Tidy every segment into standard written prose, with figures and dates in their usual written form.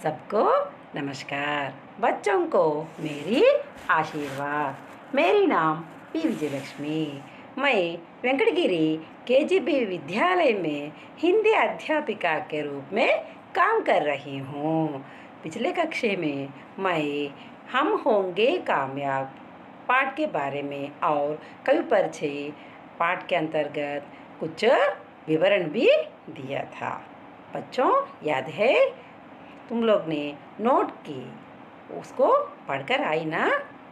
सबको नमस्कार। बच्चों को मेरी आशीर्वाद। मेरी नाम पी विजयलक्ष्मी। मैं वेंकटगिरी केजीबी विद्यालय में हिंदी अध्यापिका के रूप में काम कर रही हूँ। पिछले कक्षा में मैं हम होंगे कामयाब पाठ के बारे में और कवि परिचय पाठ के अंतर्गत कुछ विवरण भी दिया था। बच्चों, याद है? तुम लोग ने नोट की, उसको पढ़कर आई ना?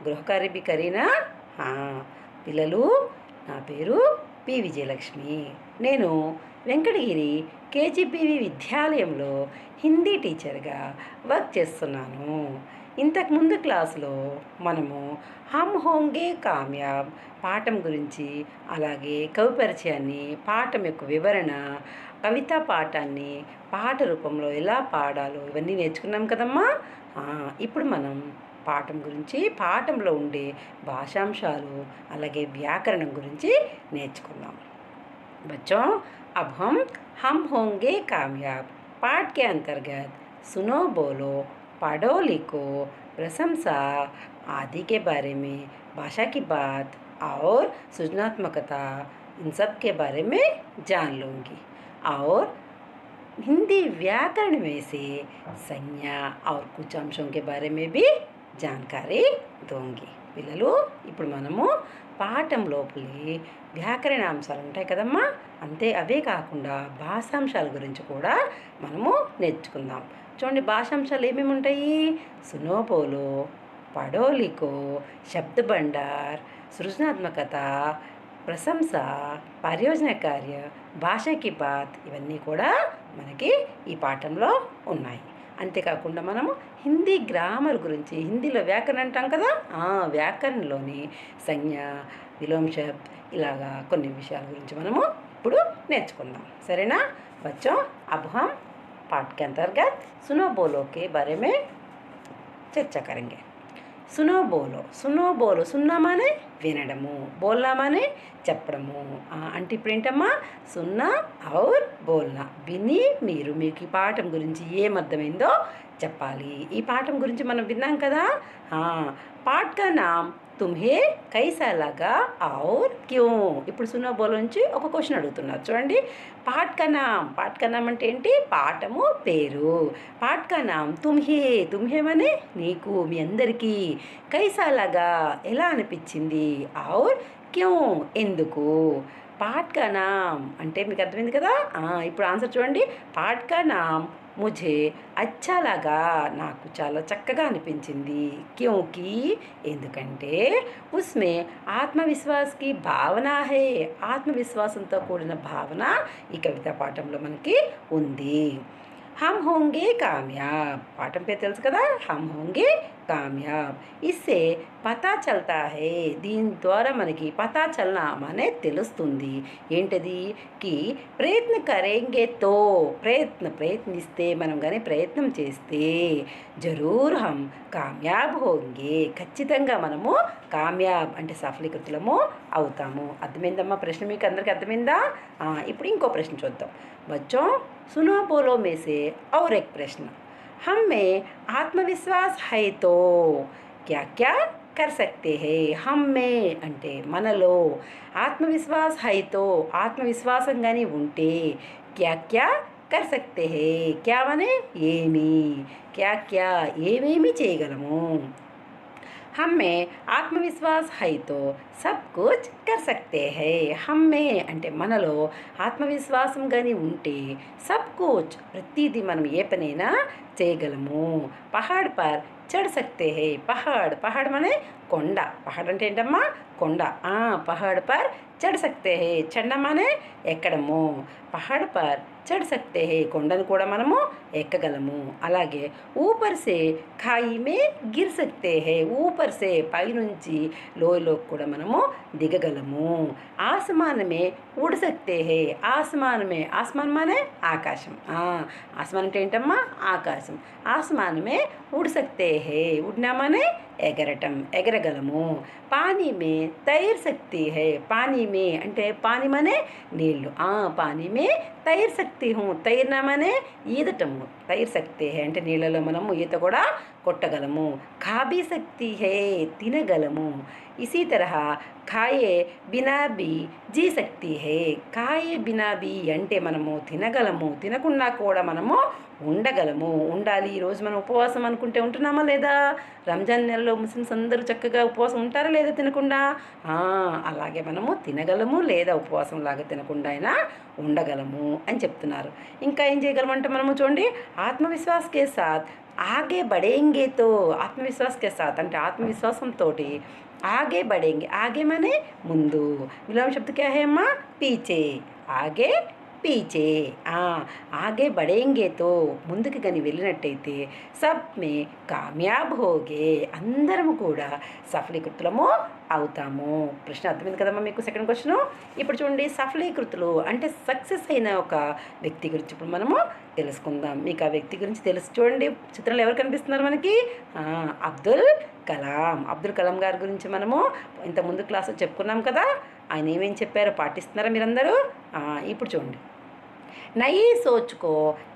गृह कार्य भी करी ना? పిల్లలు, నా పేరు పి విజయలక్ష్మి. నేను వెంకటగిరి కేజీబీవి విద్యాలయంలో హిందీ టీచర్గా వర్క్ చేస్తున్నాను. ఇంతకుముందు క్లాసులో మనము హమ్ హోంగే కామ్యాబ్ పాఠం గురించి, అలాగే కవి పరిచయాన్ని, పాఠం యొక్క వివరణ, కవితా పాఠాన్ని పాట రూపంలో ఎలా పాడాలో ఇవన్నీ నేర్చుకున్నాం కదమ్మా. ఇప్పుడు మనం పాఠం గురించి, పాఠంలో ఉండే భాషాంశాలు, అలాగే వ్యాకరణం గురించి నేర్చుకుందాం. बच्चों, अब हम होंगे कामयाब पाठ के अंतर्गत सुनो, बोलो, पढ़ो, लिखो, प्रशंसा आदि के बारे में, भाषा की बात और सृजनात्मकता, इन सब के बारे में जान लूँगी. और हिंदी व्याकरण में से संज्ञा और कुछ अंशों के बारे में भी जानकारी दूंगी. పిల్లలు, ఇప్పుడు మనము పాఠం లోపలి వ్యాకరణాంశాలు ఉంటాయి కదమ్మా, అంతే అవే కాకుండా భాషాంశాల గురించి కూడా మనము నేర్చుకుందాం. చూడండి, భాషాంశాలు ఏమేమి ఉంటాయి? సునో, బోలో, పఢో, లిఖో, శబ్ద భండార్, సృజనాత్మకత, ప్రశంస, పరియోజన కార్య, భాషకి బాత్, ఇవన్నీ కూడా మనకి ఈ పాఠంలో ఉన్నాయి. అంతేకాకుండా మనము హిందీ గ్రామర్ గురించి, హిందీలో వ్యాకరణ అంటాం కదా, వ్యాకరణలోని సంజ్ఞ, విలోమ శబ్ద్, ఇలాగా కొన్ని విషయాల గురించి మనము ఇప్పుడు నేర్చుకుందాం. సరేనా बच्चों? अब हम पाठ के अंतर्गत सुनो बोलो के बारे में चर्चा करेंगे. సునో బోలో. సునో బోలో, సున్నా మానే వినడము, బోల్నా మానే చెప్పడము. అంటే ఇప్పుడు ఏంటమ్మా? సున్నా ఔర్ బోల్నా, విని మీరు మీకు ఈ పాఠం గురించి ఏమర్థమైందో చెప్పాలి. ఈ పాఠం గురించి మనం విన్నాం కదా. పాఠ్ కా నామ్ తుమ్హే కైసా లగా ఔర్ క్యూ. ఇప్పుడు సునో బోలో నుంచి ఒక క్వశ్చన్ అడుగుతున్నారు. చూడండి, పాఠ్ కా నామ్ అంటే ఏంటి? పాఠము పేరు. పాఠ్ కా నామ్ తుమ్హే. తుమ్హే మనే నీకు, మీ అందరికీ. కైసా లగా ఎలా అనిపించింది, ఔర్ క్యూ ఎందుకు. పాఠ్ కా నామ్ అంటే మీకు అర్థమైంది కదా. ఇప్పుడు ఆన్సర్ చూడండి. పాఠ్ కా నామ్ ముझे అచ్చా లగా, నాకు చాలా చక్కగా అనిపించింది. క్యూంకి ఎందుకంటే ఉస్మే ఆత్మవిశ్వాస్కి భావన హే, ఆత్మవిశ్వాసంతో కూడిన భావన ఈ కవితా పాఠంలో మనకి ఉంది. हम होंगे कामयाब పాఠం పేరు తెలుసు కదా, हम होंगे కామయాబ్. ఇస్సే పతా చల్తా హే, దీని ద్వారా మనకి పతా చల్నా అనే తెలుస్తుంది. ఏంటది? కి ప్రయత్న కరేంగే తో, ప్రయత్నిస్తే, మనం కానీ ప్రయత్నం చేస్తే, జరూర్ హం కామయాబ్ హోంగే, ఖచ్చితంగా మనము కామయాబ్ అంటే సఫలీకృతులము అవుతాము. అర్థమైందమ్మా? ప్రశ్న మీకు అందరికీ అర్థమైందా? ఇప్పుడు ఇంకో ప్రశ్న చూద్దాం. बच्चों, सुनो बोलो में से और एक प्रश्न. हम में आत्मविश्वास है तो क्या क्या कर सकते हैं? हम में అంటే మనలో, ఆత్మవిశ్వాస్ హై తో ఆత్మవిశ్వాసంగానే ఉంటే, क्या क्या कर सकते हैं, क्या మనే ఏమి, क्या क्या ఏమేమి చేయగలము. हम में ఆత్మవిశ్వాస్ హై తో సబ్ కుచ్ కర్ సక్తే హై. హమ్ మే అంటే మనలో ఆత్మవిశ్వాసం కానీ ఉంటే, సబ్ కుచ్ ప్రతిదీ మనం ఏ పనైనా చేయగలము. పహాడ్ పర్ చढ़ सकते हैं. పహాడ్ మనే కొండ. పహాడ్ అంటే ఏంటమ్మా? కొండ. పహాడ్ పర్ చढ़ सकते हैं. చढ़ना మనే ఎక్కడము. పహాడ్ పర్ చढ़ सकते हैं, కొండను కూడా మనము ఎక్కగలము. అలాగే ఊపర్ సే ఖాయి మే గిర్ సక్తే హే, ఊపర్ సే పైనుంచి లోయలోకి కూడా మనము దిగగలము. ఆసమానమే ఉడ్ సక్తే హే, ఆసమానమే, ఆసమాన్ మానే ఆకాశం. ఆసమాన్ అంటే ఏంటమ్మా? ఆకాశం. ఆసమానమే ఉడ్ సక్తే హే, ఉడ్నా మానే ఎగరటం, ఎగరగలము. పానీ మే తైర్ సక్తి హై, పానీ మే అంటే పానీ మనే నీళ్ళు. పానీ మే తైర్ సక్తి హూ, తైర్నా మనే ఈదటము, తైర్ సక్తే హే అంటే నీళ్ళలో మనము ఈత కూడా కొట్టగలము. ఖా భీ సక్తి హే, తినగలము. ఇసీ తరహ ఖాయే Bina B G సక్తి hey, ఖాయే Bina be అంటే మనము తినగలము, తినకుండా కూడా మనము ఉండగలము. ఉండాలి, ఈరోజు మనం ఉపవాసం అనుకుంటే ఉంటున్నామా లేదా? రంజాన్ నెలలో ముస్లిమ్స్ అందరూ చక్కగా ఉపవాసం ఉంటారా లేదా తినకుండా? అలాగే మనము తినగలము లేదా ఉపవాసం లాగా తినకుండా అయినా ఉండగలము అని చెప్తున్నారు. ఇంకా ఏం చేయగలమంటే మనము చూడండి, ఆత్మవిశ్వాస్ కే సాత్ ఆగే బడేంగేతో, ఆత్మవిశ్వాస్ కే సాత్ అంటే ఆత్మవిశ్వాసంతో ఆగే బడేంగే, ఆగే మనే ముందు, విలోమ శబ్ద క్యా హే అమ్మా? పీచే, ఆగే పీచే. ఆగే బడేంగేతో ముందుకు కానీ వెళ్ళినట్టయితే సబ్ మే కామయాబ్ హోగే, అందరము కూడా సఫలీకృతులము అవుతాము. ప్రశ్న అర్థమైంది కదమ్మా మీకు? Second question. ఇప్పుడు చూడండి, సఫలీకృతులు అంటే సక్సెస్ అయిన ఒక వ్యక్తి గురించి ఇప్పుడు మనము తెలుసుకుందాం. మీకు ఆ వ్యక్తి గురించి తెలుసు. చూడండి చిత్రంలో ఎవరు కనిపిస్తున్నారు మనకి? అబ్దుల్ కలాం. అబ్దుల్ కలాం గారి గురించి మనము ఇంత ముందు క్లాసులో చెప్పుకున్నాం కదా. ఆయన ఏమేం చెప్పారో పాటిస్తున్నారా మీరందరూ? ఇప్పుడు చూడండి, नई सोच को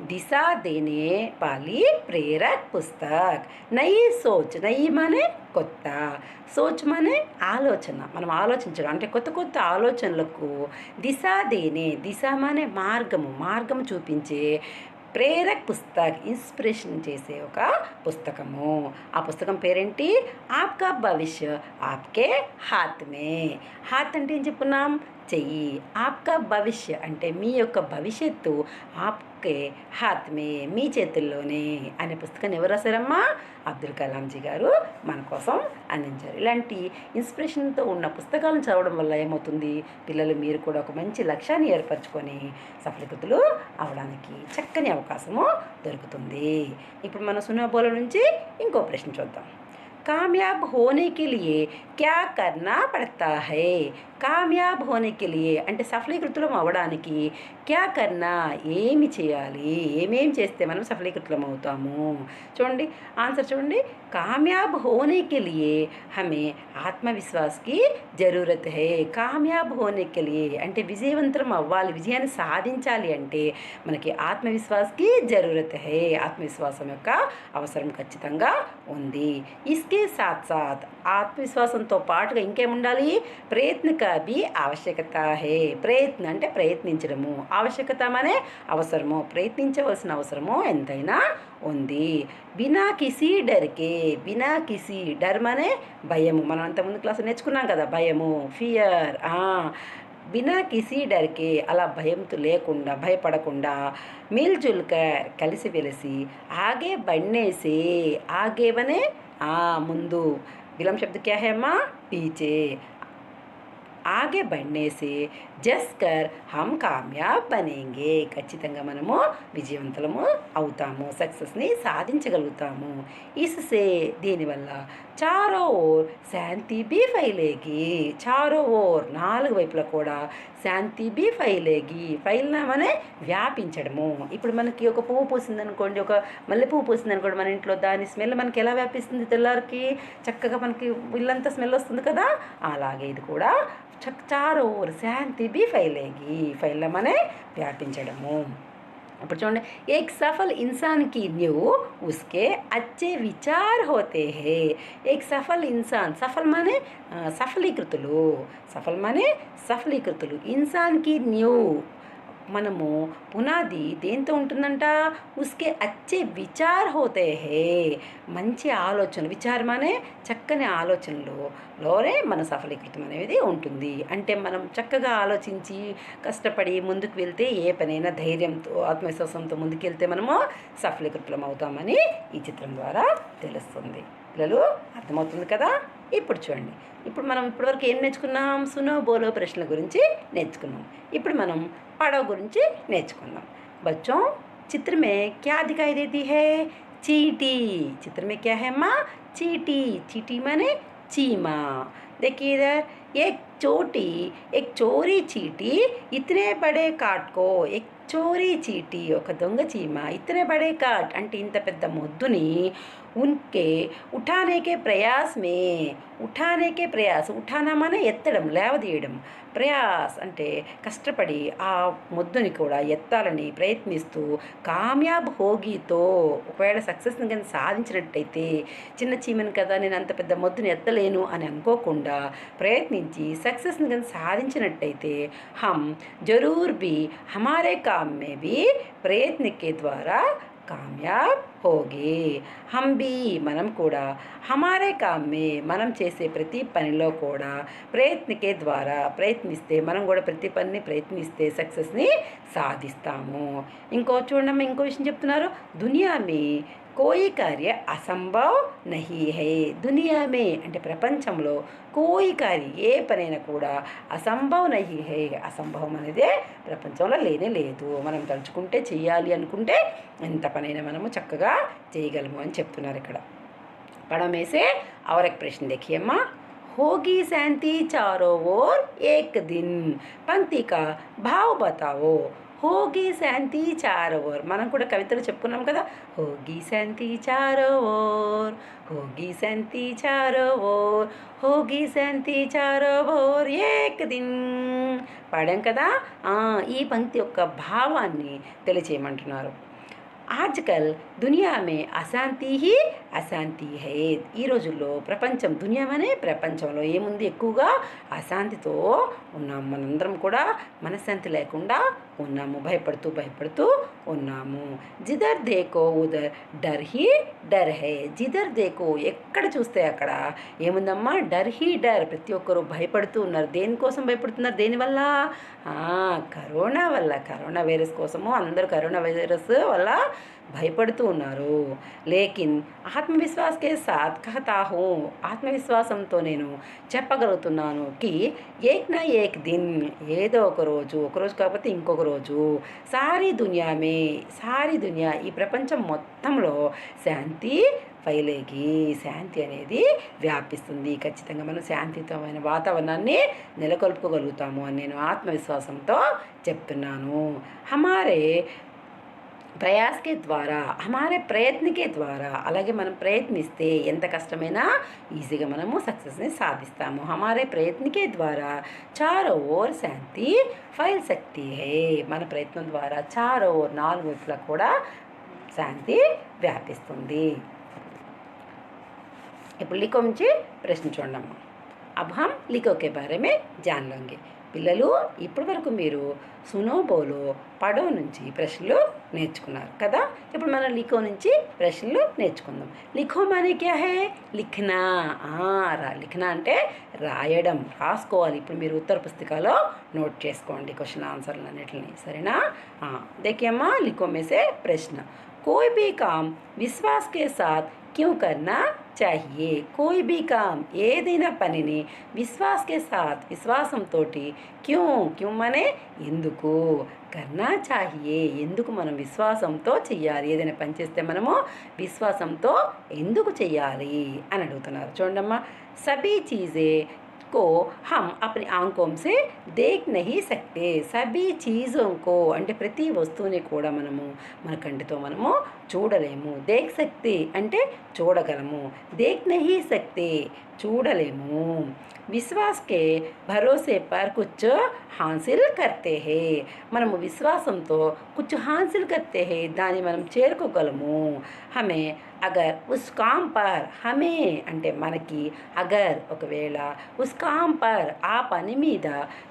दिशा देने वाली प्रेरक पुस्तक. నయి సోచ్, నయి మానే కొత్త, సోచ్ మానే ఆలోచన, మనం ఆలోచించడం అంటే కొత్త కొత్త ఆలోచనలకు దిశ దేనే, దిశ మానే మార్గము, మార్గం చూపించే ప్రేరక్ పుస్తక్, ఇన్స్పిరేషన్ చేసే ఒక పుస్తకము. ఆ పుస్తకం పేరేంటి? ఆప్కా భవిష్య ఆప్కే హాత్ మే. హాత్ అంటే ఏం చెప్పుకున్నాం? చెయ్యి. ఆప్కా భవిష్య అంటే మీ యొక్క భవిష్యత్తు ఆప్కే హాత్ మే, మీ చేతుల్లోనే అనే పుస్తకాన్ని ఎవరు రాశారమ్మా? అబ్దుల్ కలాంజీ గారు మన కోసం అందించారు. ఇలాంటి ఇన్స్పిరేషన్తో ఉన్న పుస్తకాలను చదవడం వల్ల ఏమవుతుంది? పిల్లలు మీరు కూడా ఒక మంచి లక్ష్యాన్ని ఏర్పరచుకొని సఫలీకృతులు అవడానికి చక్కని అవకాశము దొరుకుతుంది. ఇప్పుడు మన సునాబోల నుంచి ఇంకో ప్రశ్న చూద్దాం. कामयाब होने के लिए क्या करना पड़ता है? కామయాబ్ హోనే కే లియే అంటే సఫలీకృతులం అవ్వడానికి క్యా కర్నా, ఏమి చేయాలి, ఏమేం చేస్తే మనం సఫలీకృతులం అవుతాము? చూడండి ఆన్సర్ చూడండి. కామయాబ్ హోనే కే లియే హమే ఆత్మవిశ్వాస్కి జరూరత్ హే. కామయాబ్ హోనే కే లియే అంటే విజయవంతం అవ్వాలి, విజయాన్ని సాధించాలి అంటే మనకి ఆత్మవిశ్వాస్కి జరూరత్ హే, ఆత్మవిశ్వాసం యొక్క అవసరం ఖచ్చితంగా ఉంది. ఇస్కే సాత్ సాత్ ఆత్మవిశ్వాసంతో పాటుగా ఇంకేముండాలి? ప్రయత్నక भी ఆవశ్యకత హే. ప్రయత్న అంటే ప్రయత్నించడము, ఆవశ్యకత అనే అవసరము, ప్రయత్నించవలసిన అవసరము ఎంతైనా ఉంది. బినా కిసి డర్కే, బినా కిసి డర్ మనే భయము, మనం అంతకుముందు క్లాసు నేర్చుకున్నాం కదా, భయము, ఫియర్. బినా కిసి డర్కే అలా భయంతో లేకుండా, భయపడకుండా, మిల్జుల్కర్ కలిసి వెలిసి, ఆగే బడ్నేసే, ఆగే బనే ముందు, విలం శబ్ద క్యా హే అమ్మా? పీచే. ఆగే బడ్నే సే జస్ కర్ హమ్ కామయాబ్ బనేంగే, ఖచ్చితంగా మనము విజయవంతులము అవుతాము, సక్సెస్ని సాధించగలుగుతాము. ఇస్సే దీనివల్ల చారో ఓర్ శాంతి బీ ఫైలేగి, చారో ఓర్ నాలుగు వైపులా కూడా శాంతి బీ ఫైలేగి, ఫైల్నామనే వ్యాపించడము. ఇప్పుడు మనకి ఒక పువ్వు పూసింది అనుకోండి, ఒక మల్లె పువ్వు పూసింది అనుకోండి మన ఇంట్లో, దాని స్మెల్ మనకి ఎలా వ్యాపిస్తుంది? తెల్లారికి చక్కగా మనకి ఇల్లంతా స్మెల్ వస్తుంది కదా, అలాగే ఇది కూడా చారో ఓర్ శాంతి బీ ఫైలేగి, ఫైల్నామనే వ్యాపించడము. ఇప్పుడు చూడండి, एक सफल इंसान की नींव उसके अच्छे विचार होते हैं. एक सफल इंसान, सफल माने సఫలీకృతులు, సఫల్ మానే సఫలీకృతులు, ఇన్సాన్కి న్యూ మనము పునాది దేంతో ఉంటుందంట? ఉస్కే అచ్చే విచార్ హోతే హే, మంచి ఆలోచన, విచారమనే చక్కని ఆలోచనలోనే మన సఫలీకృతం అనేది ఉంటుంది. అంటే మనం చక్కగా ఆలోచించి కష్టపడి ముందుకు వెళ్తే ఏ పనైనా ధైర్యంతో ఆత్మవిశ్వాసంతో ముందుకెళ్తే మనము సఫలీకృతం అవుతామని ఈ చిత్రం ద్వారా తెలుస్తుంది. పిల్లలు అర్థమవుతుంది కదా? ఇప్పుడు చూడండి, ఇప్పుడు మనం ఇప్పటివరకు ఏం నేర్చుకున్నాం? సునో బోలో ప్రశ్నల గురించి నేర్చుకున్నాం. ఇప్పుడు మనం పడవ గురించి నేర్చుకుందాం. बच्चों चित्र में क्या दिखाई देती है? चींटी. चित्र में क्या है माँ? चींटी. चींटी माने चीमा. देखिए इधर एक चोटी, एक चोरी चींटी इतने बड़े काट को एक చోరీ చీటీ ఒక దొంగ చీమ ఇతనే బడే కాట్ అంటే ఇంత పెద్ద మొద్దుని ఉన్కే ఉఠానేకే ప్రయాస్ మే ఉఠానేకే ప్రయాస్ ఉఠానా మన ఎత్తడం లేవదీయడం ప్రయాస్ అంటే కష్టపడి ఆ మొద్దుని కూడా ఎత్తాలని ప్రయత్నిస్తూ కామ్యాబ్ హోగీతో ఒకవేళ సక్సెస్ని కానీ సాధించినట్టయితే చిన్న చీమని కదా నేను అంత పెద్ద మొద్దుని ఎత్తలేను అని అనుకోకుండా ప్రయత్నించి సక్సెస్ని కానీ సాధించినట్టయితే हम जरूर भी हमारे काम में भी प्रयत्न के द्वारा కామ్యాబ్ హోగే హమ్ బీ మనం కూడా హమారే కామ్మే మనం చేసే ప్రతి పనిలో కూడా ప్రయత్నకే ద్వారా ప్రయత్నిస్తే మనం కూడా ప్రతి పనిని ప్రయత్నిస్తే సక్సెస్ని సాధిస్తాము. చూడమ్మా ఇంకో విషయం చెప్తున్నారు. దునియా మే కోయి కార్య అసంభవ్ నహీ హై దునియా మే అంటే ప్రపంచంలో కోయి కార్య ఏ పనైనా కూడా అసంభవ్ నహీ హై అసంభవం అనేదే ప్రపంచంలో లేనే లేదు. మనం తలుచుకుంటే చెయ్యాలి అనుకుంటే ఎంత పనైనా మనము చక్కగా చేయగలము అని చెప్తున్నారు ఇక్కడ. పడమేసే और एक प्रश्न देखिए अम्मा. होगी शांति चारों ओर एक दिन पंक्ति का भाव बताओ. होगी शांति चारों ओर మనం కూడా కవితలు చెప్పుకున్నాం కదా. होगी शांति चारों ओर होगी शांति चारों ओर होगी शांति चारों ओर एक दिन పాడాం కదా. ఈ పంక్తి యొక్క భావాన్ని తెలియచేయమంటున్నారు. ఆజ్కల్ దునియా మే అశాంతి హీ అశాంతి హై ఈ రోజుల్లో ప్రపంచం దునియా అనే ప్రపంచంలో ఏముంది ఎక్కువగా అశాంతితో ఉన్నాము. మనందరం కూడా మనశ్శాంతి లేకుండా ఉన్నాము. భయపడుతూ ఉన్నాము. జిదర్ దేకో ఉదర్ డర్ హీ డర్ హై జిదర్ దేకో ఎక్కడ చూస్తే అక్కడ ఏముందమ్మా డర్ హీ డర్ ప్రతి ఒక్కరూ భయపడుతూ ఉన్నారు. దేనికోసం భయపడుతున్నారు? దేనివల్ల? కరోనా వల్ల. కరోనా వైరస్ కోసము అందరూ కరోనా వైరస్ వల్ల భయపడుతూ ఉన్నారు. లేకిన్ ఆత్మవిశ్వాసకే సాత్ కహతా హూ ఆత్మవిశ్వాసంతో నేను చెప్పగలుగుతున్నాను కి ఏక్ నా ఏక్ దిన్ ఏదో ఒకరోజు కాకపోతే ఇంకొక రోజు సారీ దునియా ఈ ప్రపంచం మొత్తంలో శాంతి ఫైలేగి శాంతి అనేది వ్యాపిస్తుంది. ఖచ్చితంగా మనం శాంతియుతమైన వాతావరణాన్ని నెలకొల్పుకోగలుగుతాము అని నేను ఆత్మవిశ్వాసంతో చెప్తున్నాను. హమారే ప్రయాస్కే ద్వారా హమారే ప్రయత్నకే ద్వారా అలాగే మనం ప్రయత్నిస్తే ఎంత కష్టమైనా ఈజీగా మనము సక్సెస్ని సాధిస్తాము. హమారే ప్రయత్నకే ద్వారా చారో ఓర్ శాంతి ఫైల్ శక్తి హే మన ప్రయత్నం ద్వారా చారో ఓర్ నాలుగు వైపులా కూడా శాంతి వ్యాపిస్తుంది. ఇప్పుడు లిఖో నుంచి ప్రశ్న చూడమ్మా. अब हम लिखो के बारे में जान लेंगे. పిల్లలు ఇప్పటి వరకు మీరు సునో బోలో పడో నుంచి ప్రశ్నలు నేర్చుకున్నారు కదా. ఇప్పుడు మనం లిఖో నుంచి ప్రశ్నలు నేర్చుకుందాం. లిఖో మానే క్యా హే లిఖనా. లిఖనా అంటే రాయడం, రాసుకోవాలి. ఇప్పుడు మీరు ఉత్తర పుస్తకాలో నోట్ చేసుకోండి క్వశ్చన్ ఆన్సర్లు అన్నిటిని, సరేనా? देखिए अम्मा लिखो में से प्रश्न. कोई भी काम विश्वास के साथ क्यों करना चाहिए? कोई भी काम ఏదైనా పనిని విశ్వాస్ కే సాత్ విశ్వాసంతో క్యూ మనే ఎందుకు కర్నా చాహియే ఎందుకు మనం విశ్వాసంతో చెయ్యాలి. ఏదైనా పని చేస్తే మనము విశ్వాసంతో ఎందుకు చెయ్యాలి అని అడుగుతున్నారు. చూడమ్మా. సభీ చీజే को हम अपनी आंखों से देख नहीं सकते. सभी चीज़ों को అంటే ప్రతి వస్తువుని కూడా మనము మన కంటితో మనము చూడలేము. దేఖ్ సక్తే అంటే చూడగలము. దేఖ్ నహీ సక్తే చూడలేము. విశ్వాస్ కే భరోసే పర్ కుచ్ హాసిల్ కర్తే హే మనము విశ్వాసంతో కుచ్ హాసిల్ కర్తే హే దాన్ని మనం చేరుకోగలము. హమే అగర్ ఉస్ కామ్ పర్ హమే అంటే మనకి అగర్ ఒకవేళ ఉస్ కామ్ పర్ ఆ పని మీద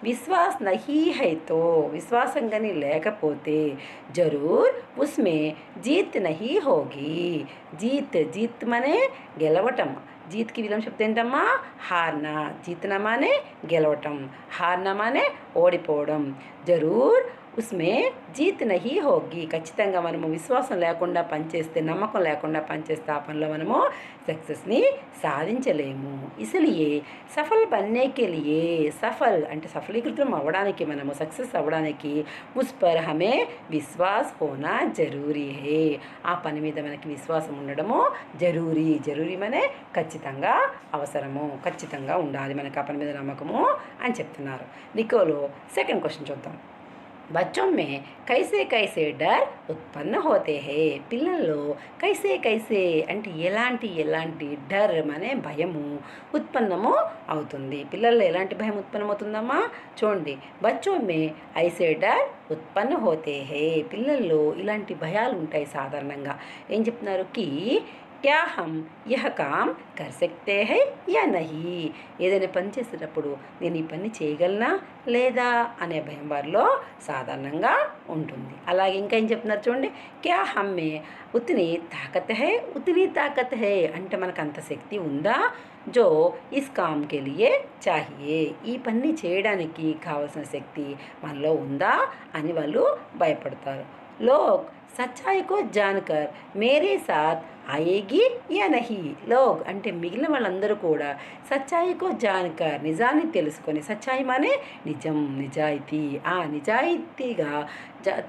విశ్వాస్ నహీ హైతో విశ్వాసంగాని లేకపోతే జరూర్ ఉస్మే జీత్ నహీ హోగి. జీత్ మనే గెలవటం. జీత్కి విలం శబ్దం ఏంటమ్మా? హార్నా. జీతనా మానే గెలవటం, హార్నా మానే ఓడిపోవడం. జరూర్ ఉస్మే జీత్ నహీ హోగి ఖచ్చితంగా మనము విశ్వాసం లేకుండా పనిచేస్తే, నమ్మకం లేకుండా పనిచేస్తే ఆ పనిలో మనము సక్సెస్ని సాధించలేము. ఇసలియే సఫల్ బన్నేకే లియే సఫల్ అంటే సఫలీకృతం అవ్వడానికి మనము సక్సెస్ అవ్వడానికి ఉస్ పర్ హమే విశ్వాస్ హోనా జరూరీ హే ఆ పని మీద మనకి విశ్వాసం ఉండడము జరూరీ మనే ఖచ్చితంగా అవసరము, ఖచ్చితంగా ఉండాలి మనకు ఆ పని మీద నమ్మకము అని చెప్తున్నారు. లిఖోలో సెకండ్ క్వశ్చన్ చూద్దాం. बच्चों में कैसे कैसे डर ఉత్పన్న होते हैं పిల్లల్లో కైసే కైసే అంటే ఎలాంటి ఎలాంటి డర్ అనే భయము ఉత్పన్నము అవుతుంది. పిల్లల్లో ఎలాంటి భయం ఉత్పన్నమవుతుందమ్మా చూడండి. బచ్చో మే ఐసే డర్ ఉత్పన్న హోతే హే పిల్లల్లో ఇలాంటి భయాలు ఉంటాయి సాధారణంగా. ఏం చెప్తున్నారు కి क्या हम यह काम कर सकते हैं या नहीं ఏదైనా పని చేసేటప్పుడు నేను ఈ పని చేయగలనా లేదా అనే భయం వారిలో సాధారణంగా ఉంటుంది. అలాగే ఇంకా ఏం చెప్తున్నారు చూడండి. క్యా హమ్మే ఉతనీ తాకత్ హై ఉతనీ తాకత్ హై అంటే మనకు అంత శక్తి ఉందా జో ఇస్ కామ్ కే లియే చాహియే ఈ పని చేయడానికి కావలసిన శక్తి మనలో ఉందా అని వాళ్ళు భయపడతారు. లోక్ సచ్చాయి కో జాన్కర్ మేరే సాత్ ఆయేగి యా నహీ లోగ్ అంటే మిగిలిన వాళ్ళందరూ కూడా సచ్చాయికో జాన్కర్ నిజాన్ని తెలుసుకొని సచ్చాయి మానే నిజం నిజాయితీ నిజాయితీగా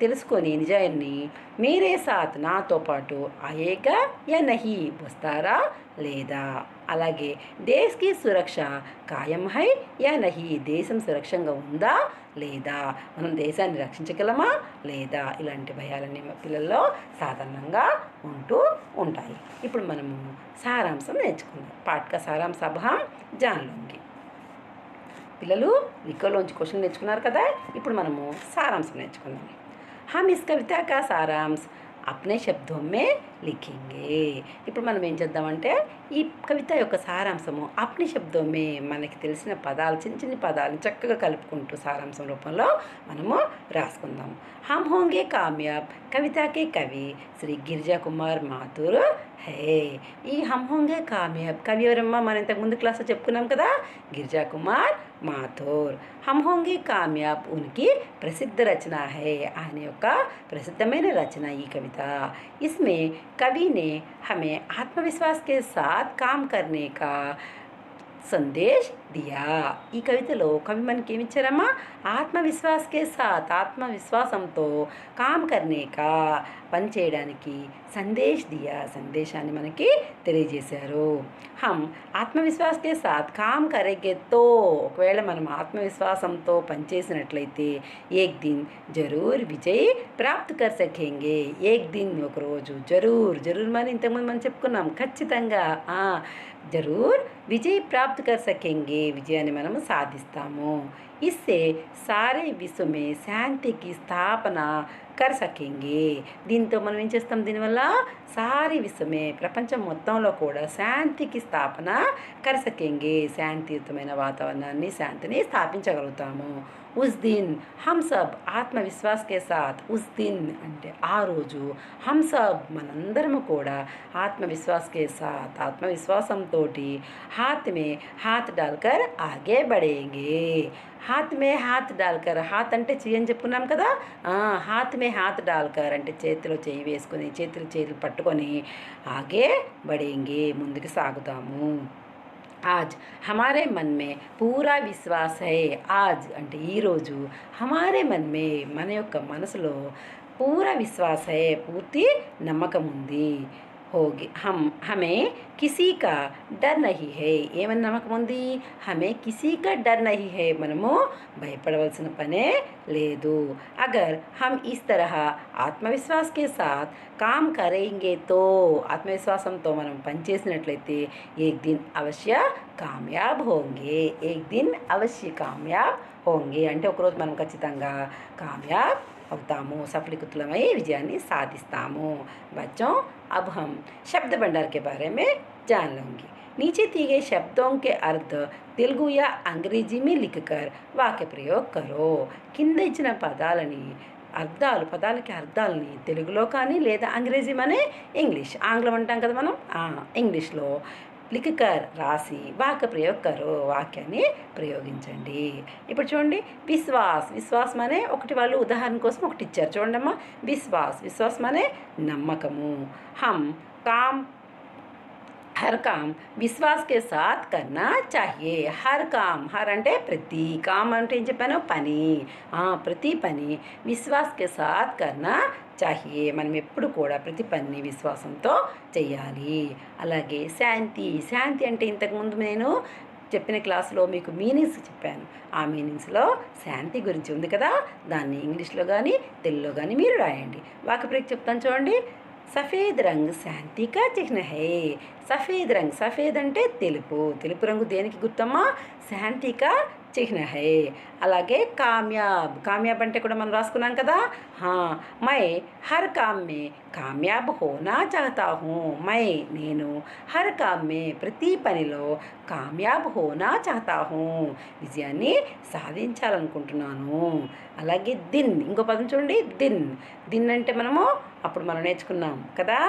తెలుసుకొని నిజాన్ని మీరే సాత్ నాతో పాటు ఆయేగా యా నహీ వస్తారా లేదా. అలాగే దేశ్కి సురక్ష ఖాయం హై యా నహీ దేశం సురక్షంగా ఉందా లేదా మనం దేశాన్ని రక్షించగలమా లేదా ఇలాంటి భయాలన్నీ పిల్లల్లో సాధారణంగా ఉంటూ ఉంటాయి. ఇప్పుడు మనము సారాంశం నేర్చుకుందాం. పాఠక సారాంశ अब हम जान लेंगे. పిల్లలు వికలోంచి క్వశ్చన్ నేర్చుకున్నారు కదా. ఇప్పుడు మనము సారాంశం నేర్చుకుందాం. हम इस कविता का सारांश अपने शब्दों में लिखेंगे. ఇప్పుడు మనం ఏం చేద్దామంటే ఈ కవిత యొక్క సారాంశము అప్ని శబ్దం మే మనకి తెలిసిన పదాలు చిన్న చిన్న పదాలను చక్కగా కలుపుకుంటూ సారాంశం రూపంలో మనము రాసుకుందాం. हम होंगे कामयाब कविता के कवि श्री गिरिजा कुमार माथुर है. ఈ हम होंगे कामयाब కవి ఎవరమ్మా మనం ఇంతకు ముందు క్లాస్లో చెప్పుకున్నాం కదా గిరిజా కుమార్ మాథుర్. हम होंगे कामयाब उनकी प्रसिद्ध रचना है ఆయన యొక్క ప్రసిద్ధమైన రచన ఈ కవిత. इसमें कवि ने हमें आत्मविश्वास के साथ काम करने का సందేశ్ దియా. ఈ కవితలో కవి మనకి ఏమిచ్చారమ్మా ఆత్మవిశ్వాసకే సాత్ ఆత్మవిశ్వాసంతో కామ్ కర్నేకా పని చేయడానికి సందేశ్ దియా సందేశాన్ని మనకి తెలియజేశారు. హమ్ ఆత్మవిశ్వాసకే సాత్ కామ్ కరేగేతో ఒకవేళ మనం ఆత్మవిశ్వాసంతో పనిచేసినట్లయితే ఏక్ దిన్ జరూర్ విజయ్ ప్రాప్త్ కర్ సకేంగే. ఏక్ దిన్ ఒకరోజు జరూర్ జరూర్ మరి ఇంతకుముందు మనం చెప్పుకున్నాం ఖచ్చితంగా జరూర్ విజయ్ ప్రాప్త్ కర్ సకేంగే విజయాన్ని మనము సాధిస్తాము. ఇస్సే సారే విశ్వమే శాంతికి స్థాపన కర్ సకేంగే. దీంతో మనం ఏం చేస్తాం దీనివల్ల సారీ విశ్వమే ప్రపంచం మొత్తంలో కూడా శాంతికి స్థాపన కర్ సకేంగే శాంతియుతమైన వాతావరణాన్ని శాంతిని స్థాపించగలుగుతాము. ఉస్ దిన్ హమ్ సబ్ ఆత్మవిశ్వాస్ కే సాత్ ఉస్ దిన్ అంటే ఆ రోజు హమ్ సబ్ మనందరము కూడా ఆత్మవిశ్వాస్ కే సాత్ ఆత్మవిశ్వాసంతో హాత్ మే హాత్ డాల్కర్ ఆగే బడేంగే. హాత్ మే హాత్ డాల్కర్ హాత్ అంటే చెయ్యి అని చెప్పుకున్నాం కదా. హాత్ మే హాత్ డాల్కర్ అంటే చేతిలో చెయ్యి వేసుకొని చేతులు పట్టుకొని ఆగే బడేంగే ముందుకు సాగుతాము. आज हमारे मन में पूरा विश्वास है. आज అంటే ఈరోజు हमारे मन में మన యొక్క మనసులో पूरा विश्वास है పూర్తి నమ్మకం ఉంది. होगी हमें किसी का डर नहीं है ఏమని నమ్మకం ఉంది हमें किसी का डर नहीं है మనము భయపడవలసిన పనే లేదు. अगर हम इस तरह आत्मविश्वास के साथ काम करेंगे तो ఆత్మవిశ్వాసంతో మనం పనిచేసినట్లయితే एक दिन अवश्य कामयाब होंगे. एक दिन अवश्य कामयाब होंगे అంటే ఒకరోజు మనం ఖచ్చితంగా కామయాబ్ అవుతాము సఫలీకృతులమై విజయాన్ని సాధిస్తాము. बच्चों अब हम शब्द भंडार के बारे में जान लेंगे. नीचे दिए गए शब्दों के अर्थ తెలుగు या अंग्रेजी में लिखकर वाक्य प्रयोग करो. కింద ఇచ్చిన పదాలకి అర్థాలని తెలుగులో కానీ లేదా అంగ్రేజీ మనే ఇంగ్లీష్ ఆంగ్లం అంటాం కదా మనం ఇంగ్లీష్లో లిఖకర్ రాసి వాక్య ప్రయోగ కరో వాక్యాన్ని ప్రయోగించండి. ఇప్పుడు చూడండి విశ్వాస్ మనే ఒకటి వాళ్ళు ఉదాహరణ కోసం ఒకటి ఇచ్చారు చూడండి అమ్మా. విశ్వాస్ మనే నమ్మకము. హమ్ కామ్ हर काम विश्वास के साथ करना चाहिए. हर काम हर అంటే ప్రతి काम అంటే ఏం చెప్పాను పని ప్రతి పని విశ్వాస్ కే సాత్ కర్నా చాహియే మనం ఎప్పుడు కూడా ప్రతి పని విశ్వాసంతో చేయాలి. అలాగే శాంతి అంటే ఇంతకుముందు నేను చెప్పిన క్లాసులో మీకు మీనింగ్స్ చెప్పాను. ఆ మీనింగ్స్లో శాంతి గురించి ఉంది కదా, దాన్ని ఇంగ్లీష్లో కానీ తెలుగులో కానీ మీరు రాయండి. వాక్యప్రయోగం చెప్తాను చూడండి. సఫేద్ రంగ్ శాంతి కా చిహ్న హై. సఫేద్ రంగ్, సఫేద్ అంటే తెలుపు, తెలుపు రంగు దేనికి గుర్తమ్మా? శాంతి కా చిహ్న హై. అలాగే కామ్యాబ్, కామ్యాబ్ అంటే కూడా మనం రాసుకున్నాం కదా. మై హర్ కామ్ మే కామ్యాబ్ హోనా చాహతా హూ. మై నేను, హర్ కామ్ మే ప్రతి పనిలో, కామ్యాబ్ హోనా చాహతా హూ విజయాన్ని సాధించాలనుకుంటున్నాను. అలాగే దిన్, ఇంకో పదం చూడండి, దిన్. దిన్ అంటే మనం నేర్చుకున్నాం కదా,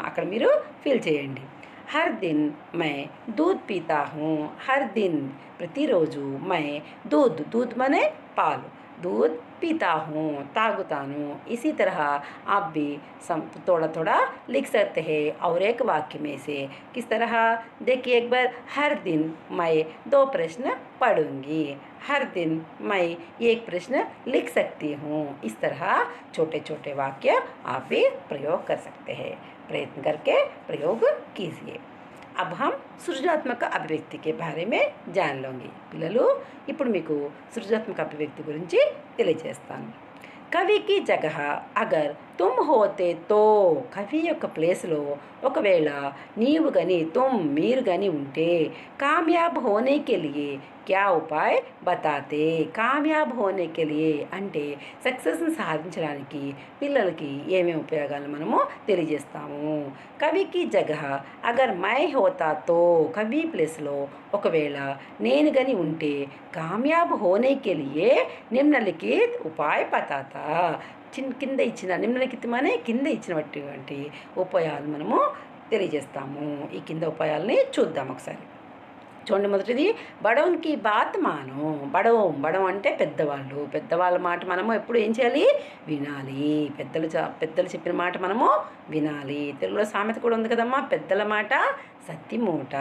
అక్కడ మీరు ఫీల్ చేయండి. హర్ దిన్ మై దూద్ పీతా హూ. హర్ దిన్ ప్రతిరోజు, మై दूध, दूध माने पाలు, दूध पीता हूँ तागुतानु. इसी तरह आप भी थोड़ा थोड़ा लिख सकते हैं और एक वाक्य में से किस तरह, देखिए एक बार. हर दिन मैं 2 प्रश्न पढ़ूंगी. हर दिन मैं एक प्रश्न लिख सकती हूँ. इस तरह छोटे छोटे वाक्य आप भी प्रयोग कर सकते हैं. प्रयत्न करके प्रयोग कीजिए. अब हम సృజనాత్మక అభివ్యక్తి के बारे में जान लेंगे. పిల్లలు, ఇప్పుడు మీకు సృజనాత్మక అభివ్యక్తి గురించి తెలియజేస్తాను. కవికి జగహ అగర్ తుమ్ హోతే తో. కవి యొక్క ప్లేస్లో ఒకవేళ నీవు కానీ, మీరు కానీ ఉంటే, కామ్యాబ్ హోనే కే లియే క్యా ఉపాయ్ బతాతే. కామ్యాబ్ హోనే కే లియే అంటే సక్సెస్ని సాధించడానికి పిల్లలకి ఏమేమి ఉపయోగాలను మనము తెలియజేస్తాము. కవికి జగహ అగర్ మై హోతా తో, కవి ప్లేస్లో ఒకవేళ నేను కానీ ఉంటే, కామ్యాబ్ హోనే కే లియే నిమ్నలిఖిత్ ఉపాయ్ బతాతా. కింద ఇచ్చిన, నిమ్నలిఖితం అనే కింద ఇచ్చినటువంటి ఉపాయాలు మనము తెలియజేస్తాము. ఈ కింద ఉపాయాలని చూద్దాం ఒకసారి. చూడండి, మొదటిది బడోన్కి బాత్ మాను. బడవం అంటే పెద్దవాళ్ళు, పెద్దవాళ్ళ మాట మనము ఎప్పుడు ఏం చేయాలి? వినాలి. పెద్దలు చెప్పిన మాట మనము వినాలి. తెలుగులో సామెత కూడా ఉంది కదమ్మా, పెద్దల మాట సత్తి మూట.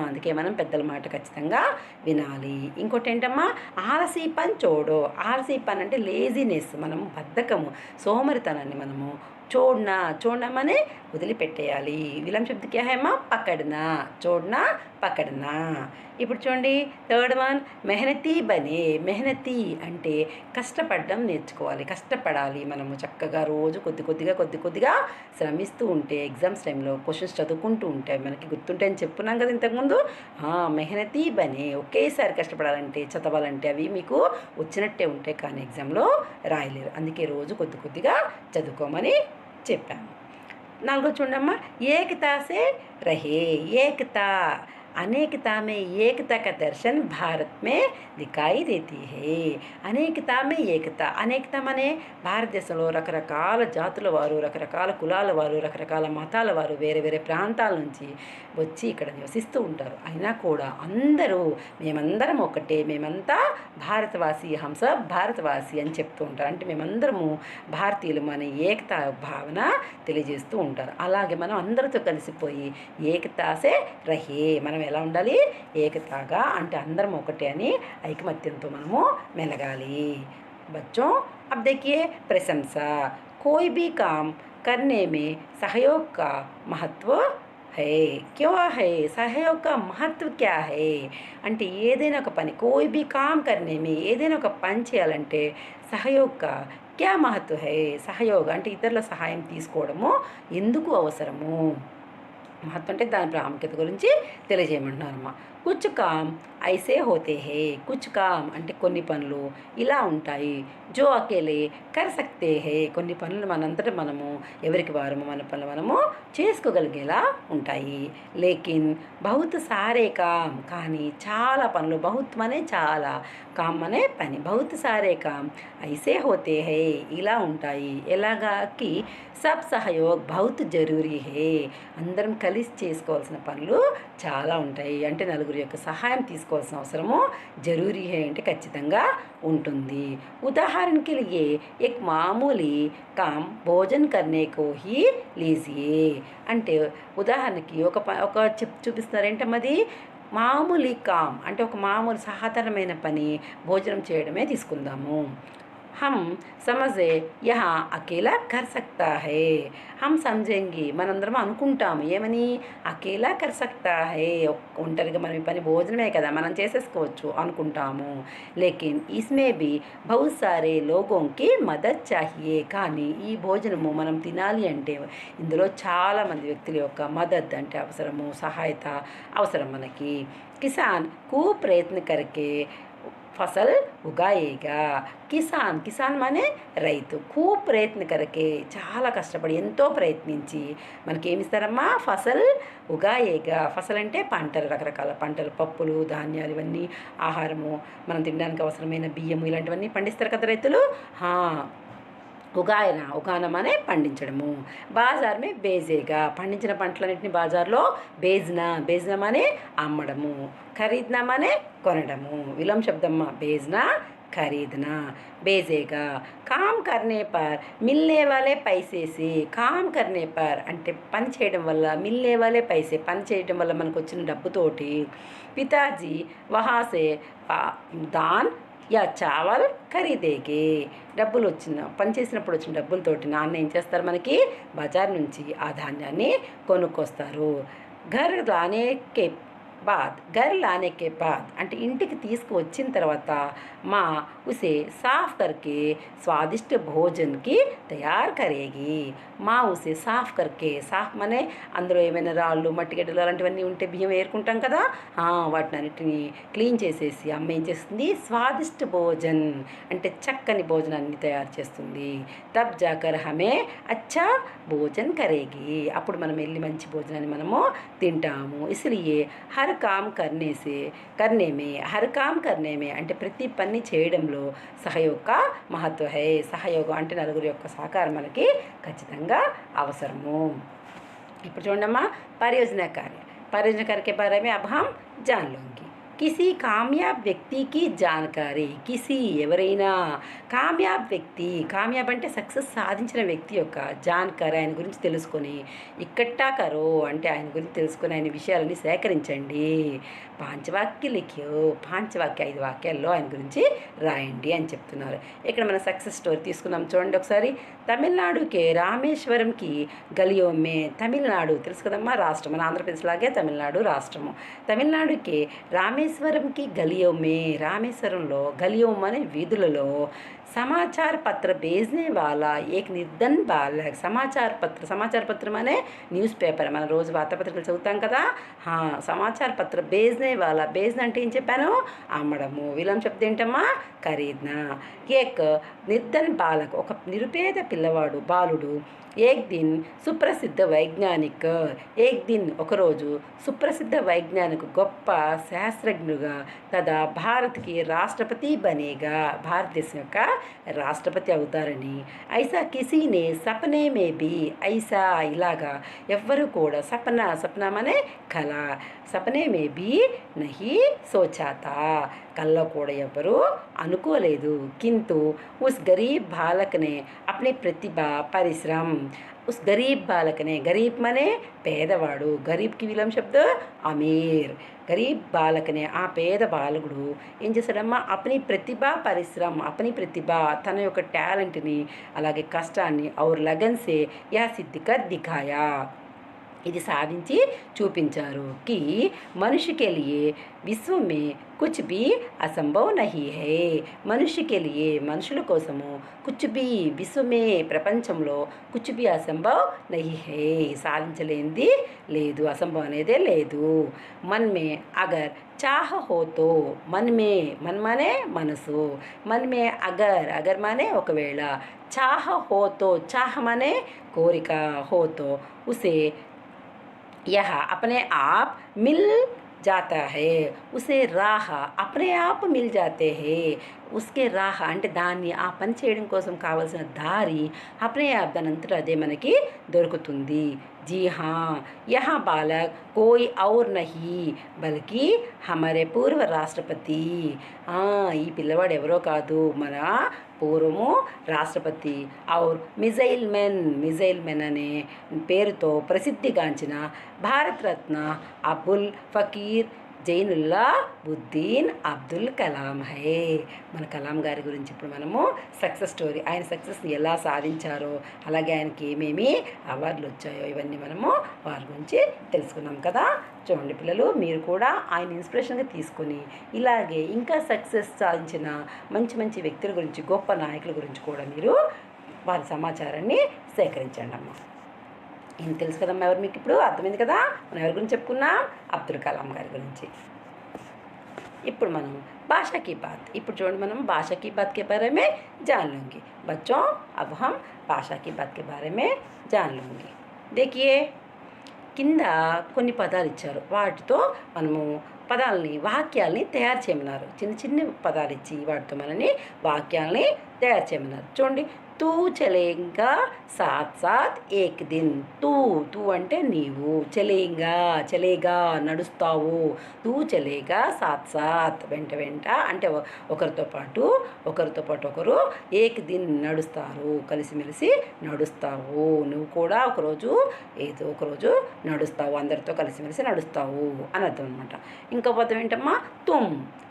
అందుకే మనం పెద్దల మాట ఖచ్చితంగా వినాలి. ఇంకోటి ఏంటమ్మా, ఆలసీ పని చూడో. ఆలసీ పని అంటే లేజినెస్, మనం బద్ధకము, సోమరితనాన్ని మనము छोड़ना माने వదిలిపెట్టేయాలి. విలం శబ్ద క్యా హై అమ్మా? పకడ్నా. చూడనా, పకడ్నా. ఇప్పుడు చూడండి, థర్డ్ వన్ మెహనతీ బనే. మెహనతీ అంటే కష్టపడడం నేర్చుకోవాలి, కష్టపడాలి. మనము చక్కగా రోజు కొద్ది కొద్దిగా శ్రమిస్తూ ఉంటే, ఎగ్జామ్స్ టైంలో క్వశ్చన్స్ చదువుకుంటూ ఉంటే మనకి గుర్తుంటాయని చెప్పుకున్నాం కదా ఇంతకుముందు. మెహనతీ బనే, ఒకేసారి కష్టపడాలంటే, చదవాలంటే అవి మీకు వచ్చినట్టే ఉంటాయి, కానీ ఎగ్జామ్లో రాయలేరు. అందుకే రోజు కొద్దిగా చదువుకోమని చెప్పాను. 4 చూడమ్మా, ఏకతా సే రహే. ఏకతా, अनेकता में एकता का दर्शन भारत में दिखाई देती है. అనేకతా మే ఏకతా. అనేకత మనే భారతదేశంలో రకరకాల జాతుల వారు, రకరకాల కులాల వారు, రకరకాల మతాల వారు వేరే వేరే ప్రాంతాల నుంచి వచ్చి ఇక్కడ నివసిస్తూ ఉంటారు. అయినా కూడా అందరూ మేమందరం ఒకటే, మేమంతా భారతవాసి, హంస భారతవాసి అని చెప్తూ ఉంటారు. అంటే మేమందరము భారతీయులు, మన ఏకతా భావన తెలియజేస్తూ ఉంటారు. అలాగే మనం అందరితో కలిసిపోయి ఏకతాసే రహే, మనం ఎలా ఉండాలి? ఏకతాగా, అంటే అందరం ఒకటే అని ఐకమత్యంతో మనము మెలగాలి. बच्चों अब देखिए प्रशंसा. कोई भी काम करने में सहयोग का महत्व है. क्यों है? सहयोग का महत्व क्या है అంటే ఏదైనా ఒక పని, కోయి బీ కామ్ కర్నే మే, ఏదైనా ఒక పని చేయాలంటే సహయోగ్ కా క్యా మహత్వ హై. సహయోగ అంటే ఇతరుల సహాయం తీసుకోవడము ఎందుకు అవసరము, మహత్వం అంటే దాని ప్రాముఖ్యత గురించి తెలియజేయమంటున్నారమ్మా. కుచ్ కామ్ ఐసే హోతే హే. కుచ్ కామ్ అంటే కొన్ని పనులు ఇలా ఉంటాయి. జో అకేలే కర్ సక్తే హే. కొన్ని పనులు మనంతటా మనము, ఎవరికి వారము మన పనులు మనము చేసుకోగలిగేలా ఉంటాయి. లేకిన్ బహుత్ సారే కామ్, కానీ చాలా పనులు, బహుత్ మనే చాలా, కామ్ అనే పని, బహుత్ సారే కామ్ ఐసే హోతే హే ఇలా ఉంటాయి. ఎలాగాకి సబ్ సహయోగ్ బహుత్ జరూరీ హే. అందరం కలిసి చేసుకోవాల్సిన పనులు చాలా ఉంటాయి. అంటే నలుగురు యొక్క సహాయం తీసుకోవాల్సిన అవసరము జరూరీ హే అంటే ఖచ్చితంగా ఉంటుంది. ఉదాహరణకి లియే ఎక్ మామూలీ కామ్ భోజన్ కర్నే కో హీ లీజియే. అంటే ఉదాహరణకి ఒక చూపిస్తున్నారు ఏంటమ్మది, మామూలీ కామ్ అంటే ఒక మామూలు సాధారణమైన పని భోజనం చేయడమే తీసుకుందాము. हम समझे यहाँ अकेला कर सकता है. हम समझेंगे మనందరం అనుకుంటాము ఏమని అకేలా కర్ సక్తా హై ఒంటరిగా మనం ఈ పని భోజనమే కదా మనం చేసేసుకోవచ్చు అనుకుంటాము. లేకిన్ ఇస్మే भी बहुत सारे लोगों की मदद चाहिए. కానీ ఈ భోజనము మనం తినాలి అంటే ఇందులో చాలామంది వ్యక్తుల యొక్క మదద్ అంటే అవసరము సహాయత అవసరం మనకి. కిసాన్ खूब प्रयत्न करके फसल ఉగాయేగా. కిసాన్ మానే రైతు. खूब ప్రయత్న కరకే చాలా కష్టపడి ఎంతో ప్రయత్నించి మనకి ఏమిస్తారమ్మా ఫసల్ ఉగాయేగా. ఫసల్ అంటే పంటలు, రకరకాల పంటలు, పప్పులు, ధాన్యాలు, ఇవన్నీ ఆహారము మనం తినడానికి అవసరమైన బియ్యము ఇలాంటివన్నీ పండిస్తారు కదా రైతులు. ఉగాన మానే పండించడము. బాజార్ మే బేజేగా పండించిన పంటలన్నింటినీ బాజార్లో బేజ్నా మానే అమ్మడము. ఖరీద్నా మానే కొనడము. విలం శబ్దమ్మా బేజ్నా खरीदना. बेजेगा काम करने पर मिलने वाले पैसे से. काम करने पर అంటే పని చేయడం వల్ల మిల్నే వాలే పైసే పని చేయడం వల్ల మనకు వచ్చిన డబ్బుతోటి పితాజీ వహా సే దాన్ యా చావల్ ఖరీదేగే. డబ్బులు పని చేసినప్పుడు వచ్చిన డబ్బులతోటి నాన్న ఏం చేస్తారు మనకి బజార్ నుంచి ఆ ధాన్యాన్ని కొనుక్కొస్తారు. ఘర్ లానే కే బాద్ అంటే ఇంటికి తీసుకువచ్చిన తర్వాత మా ఉసే సాఫ్ కర్కే స్వాదిష్ట భోజన్కి తయారు కరేగి. మా ఉసే సాఫ్ కర్కే సాఫ్ మనే అందులో ఏమైనా రాళ్ళు మట్టిగడ్డలు అలాంటివన్నీ ఉంటే బియ్యం ఏరుకుంటాం కదా వాటిని అన్నిటిని క్లీన్ చేసేసి అమ్మ ఏం చేస్తుంది స్వాదిష్ట భోజన్ అంటే చక్కని భోజనాన్ని తయారు చేస్తుంది. తబ్ జాకర్ హమే అచ్చా భోజన్ కరేగి అప్పుడు మనం వెళ్ళి మంచి భోజనాన్ని మనము తింటాము. ఇస్లియే హర్ కామ్ కర్నే మే అంటే ప్రతి పని చేయడంలో సహయోగ మహత్వ హై. సహయోగం అంటే నలుగురి యొక్క సహకారం మనకి ఖచ్చితంగా అవసరము. ఇప్పుడు చూడమ్మా పరియోజన కార్య के बारे में अब हम जान लेंगे. కిసి కామ్యాబ్ వ్యక్తికి జానకారి. కిసి ఎవరైనా కామ్యాబ్ వ్యక్తి కామ్యాబ్ అంటే సక్సెస్ సాధించిన వ్యక్తి యొక్క జానకారి ఆయన గురించి తెలుసుకొని ఇక్కట్టా కరో అంటే ఆయన గురించి తెలుసుకొని ఆయన విషయాలని సేకరించండి. పాంచవాక్య లిఖ్యో 5 వాక్యాల్లో ఆయన గురించి రాయండి అని చెప్తున్నారు. ఇక్కడ మన సక్సెస్ స్టోరీ తీసుకున్నాం చూడండి ఒకసారి. తమిళనాడుకే రామేశ్వరంకి గలియోమే. తమిళనాడు తెలుసు కదమ్మా రాష్ట్రం మన ఆంధ్రప్రదేశ్ లాగే తమిళనాడు రాష్ట్రము. తమిళనాడుకి రామేశ్వరంకి గలియోమే రామేశ్వరంలో గలియోమ్ అనే వీధులలో సమాచార పత్ర బేజ్నే వాలా ఏక్ నిర్ధన్ బాలక్. సమాచార పత్రం అనే న్యూస్ పేపర్ మన రోజు వార్తాపత్రికలు చదువుతాం కదా సమాచార పత్ర బేజ్నే వాలా. బేజ్న అంటే ఏం చెప్పాను అమ్మడము. విలం శబ్దం ఏంటమ్మా ఖరీద్నా. ఏక్ నిర్ధన్ బాలక్ ఒక నిరుపేద పిల్లవాడు బాలుడు एक दिन ఒకరోజు సుప్రసిద్ధ వైజ్ఞానిక గొప్ప శాస్త్రజ్ఞుడుగా తదా భారత్కి రాష్ట్రపతి బనేగా భారతదేశం యొక్క రాష్ట్రపతి అవుతారని. ఐసా కిసీనే సపనే మే బి ఐసా ఇలాగా ఎవ్వరు కూడా సపనా మనే కళ సపనే మే బి నహి సోచాతా కల్లో కూడా ఎవరు అనుకోలేదు. కింతు ఉస్ గరీబ్ బాలకనే అప్నే ప్రతిభ పరిశ్రమ ఉస్ గరీబ్ బాలకనే గరీబ్ మనే పేదవాడు గరీబ్కి విలం శబ్ద అమీర్. గరీబ్ బాలకనే ఆ పేద బాలకుడు ఏం చేశాడమ్మా అప్ని ప్రతిభ పరిశ్రమ అప్ని ప్రతిభ తన యొక్క టాలెంట్ని అలాగే కష్టాన్ని ఔర్ లగన్ సే యా సిద్ధికర్ దిఖాయా ఇది సాధించి చూపించారు. కి మనుషుకే లియే విశ్వం మే కుచ్ బి అసంభవ్ నహీ హై. మనుషుకే లియే మనుషుల కోసము కుచ్ బి విశ్వమే ప్రపంచంలో కుచ్ బి అసంభవ్ నహీ హై సాధించలేనిది లేదు అసంభవం అనేదే లేదు. మన్మే అగర్ చాహ హోతో మన్ మానే మనసు మన్మే అగర్ మానే ఒకవేళ చాహ హోతో చాహ మానే కోరిక హోతో ఉసే यह अपने आप मिल जाता है. उसे राह अपने आप मिल जाते हैं. उसके రాహ అంటే దాన్ని ఆ పని చేయడం కోసం కావాల్సిన దారి అప్నే యాప్ దానంతటా అదే మనకి దొరుకుతుంది. जी हाँ यहाँ बालक कोई और नहीं बल्कि हमारे पूर्व రాష్ట్రపతి. ఈ పిల్లవాడు ఎవరో కాదు మన పూర్వము రాష్ట్రపతి ఔర్ మిజైల్ మెన్ అనే పేరుతో ప్రసిద్ధిగాంచిన భారతరత్న అబుల్ ఫకీర్ జైనుల్లా బుద్దీన్ అబ్దుల్ కలాం హై. మన కలాం గారి గురించి ఇప్పుడు మనము సక్సెస్ స్టోరీ, ఆయన సక్సెస్ని ఎలా సాధించారో, అలాగే ఆయనకి ఏమేమి అవార్డులు వచ్చాయో ఇవన్నీ మనము వారి గురించి తెలుసుకున్నాం కదా. చూడండి పిల్లలు, మీరు కూడా ఆయన ఇన్స్పిరేషన్గా తీసుకొని ఇలాగే ఇంకా సక్సెస్ సాధించిన మంచి మంచి వ్యక్తుల గురించి, గొప్ప నాయకుల గురించి కూడా మీరు వారి సమాచారాన్ని సేకరించండి అమ్మ. ఏం తెలుసు కదమ్మా, ఎవరు మీకు ఇప్పుడు అర్థమైంది కదా. మనం ఎవరి గురించి చెప్పుకున్నాం? అబ్దుల్ కలాం గారి గురించి. ఇప్పుడు మనం भाषा की बात, ఇప్పుడు చూడండి మనం भाषा की बात के बारे में जान लेंगे बच्चों. अब हम भाषा की बात के बारे में जान लेंगे. देखिए, కింద కొన్ని పదాలు ఇచ్చారు, వాటితో మనము పదాలని, వాక్యాలని తయారు చేయమన్నారు. చిన్న చిన్న పదాలు ఇచ్చి వాటితో మనని వాక్యాలని తయారు చేయమన్నారు. చూడండి, తూ చలేంగా సాత్ సాత్ ఏక్ దిన్. తూ తూ అంటే నీవు, చలేగా నడుస్తావు. తూ చలేగా సాత్ సాత్ వెంట వెంట అంటే ఒకరితో పాటు ఒకరు ఏక్ దిన్ నడుస్తారు, కలిసిమెలిసి నడుస్తావు. నువ్వు కూడా ఏదో ఒకరోజు నడుస్తావు, అందరితో కలిసిమెలిసి నడుస్తావు అని అర్థం అనమాట. ఇంకో పదం ఏంటమ్మా?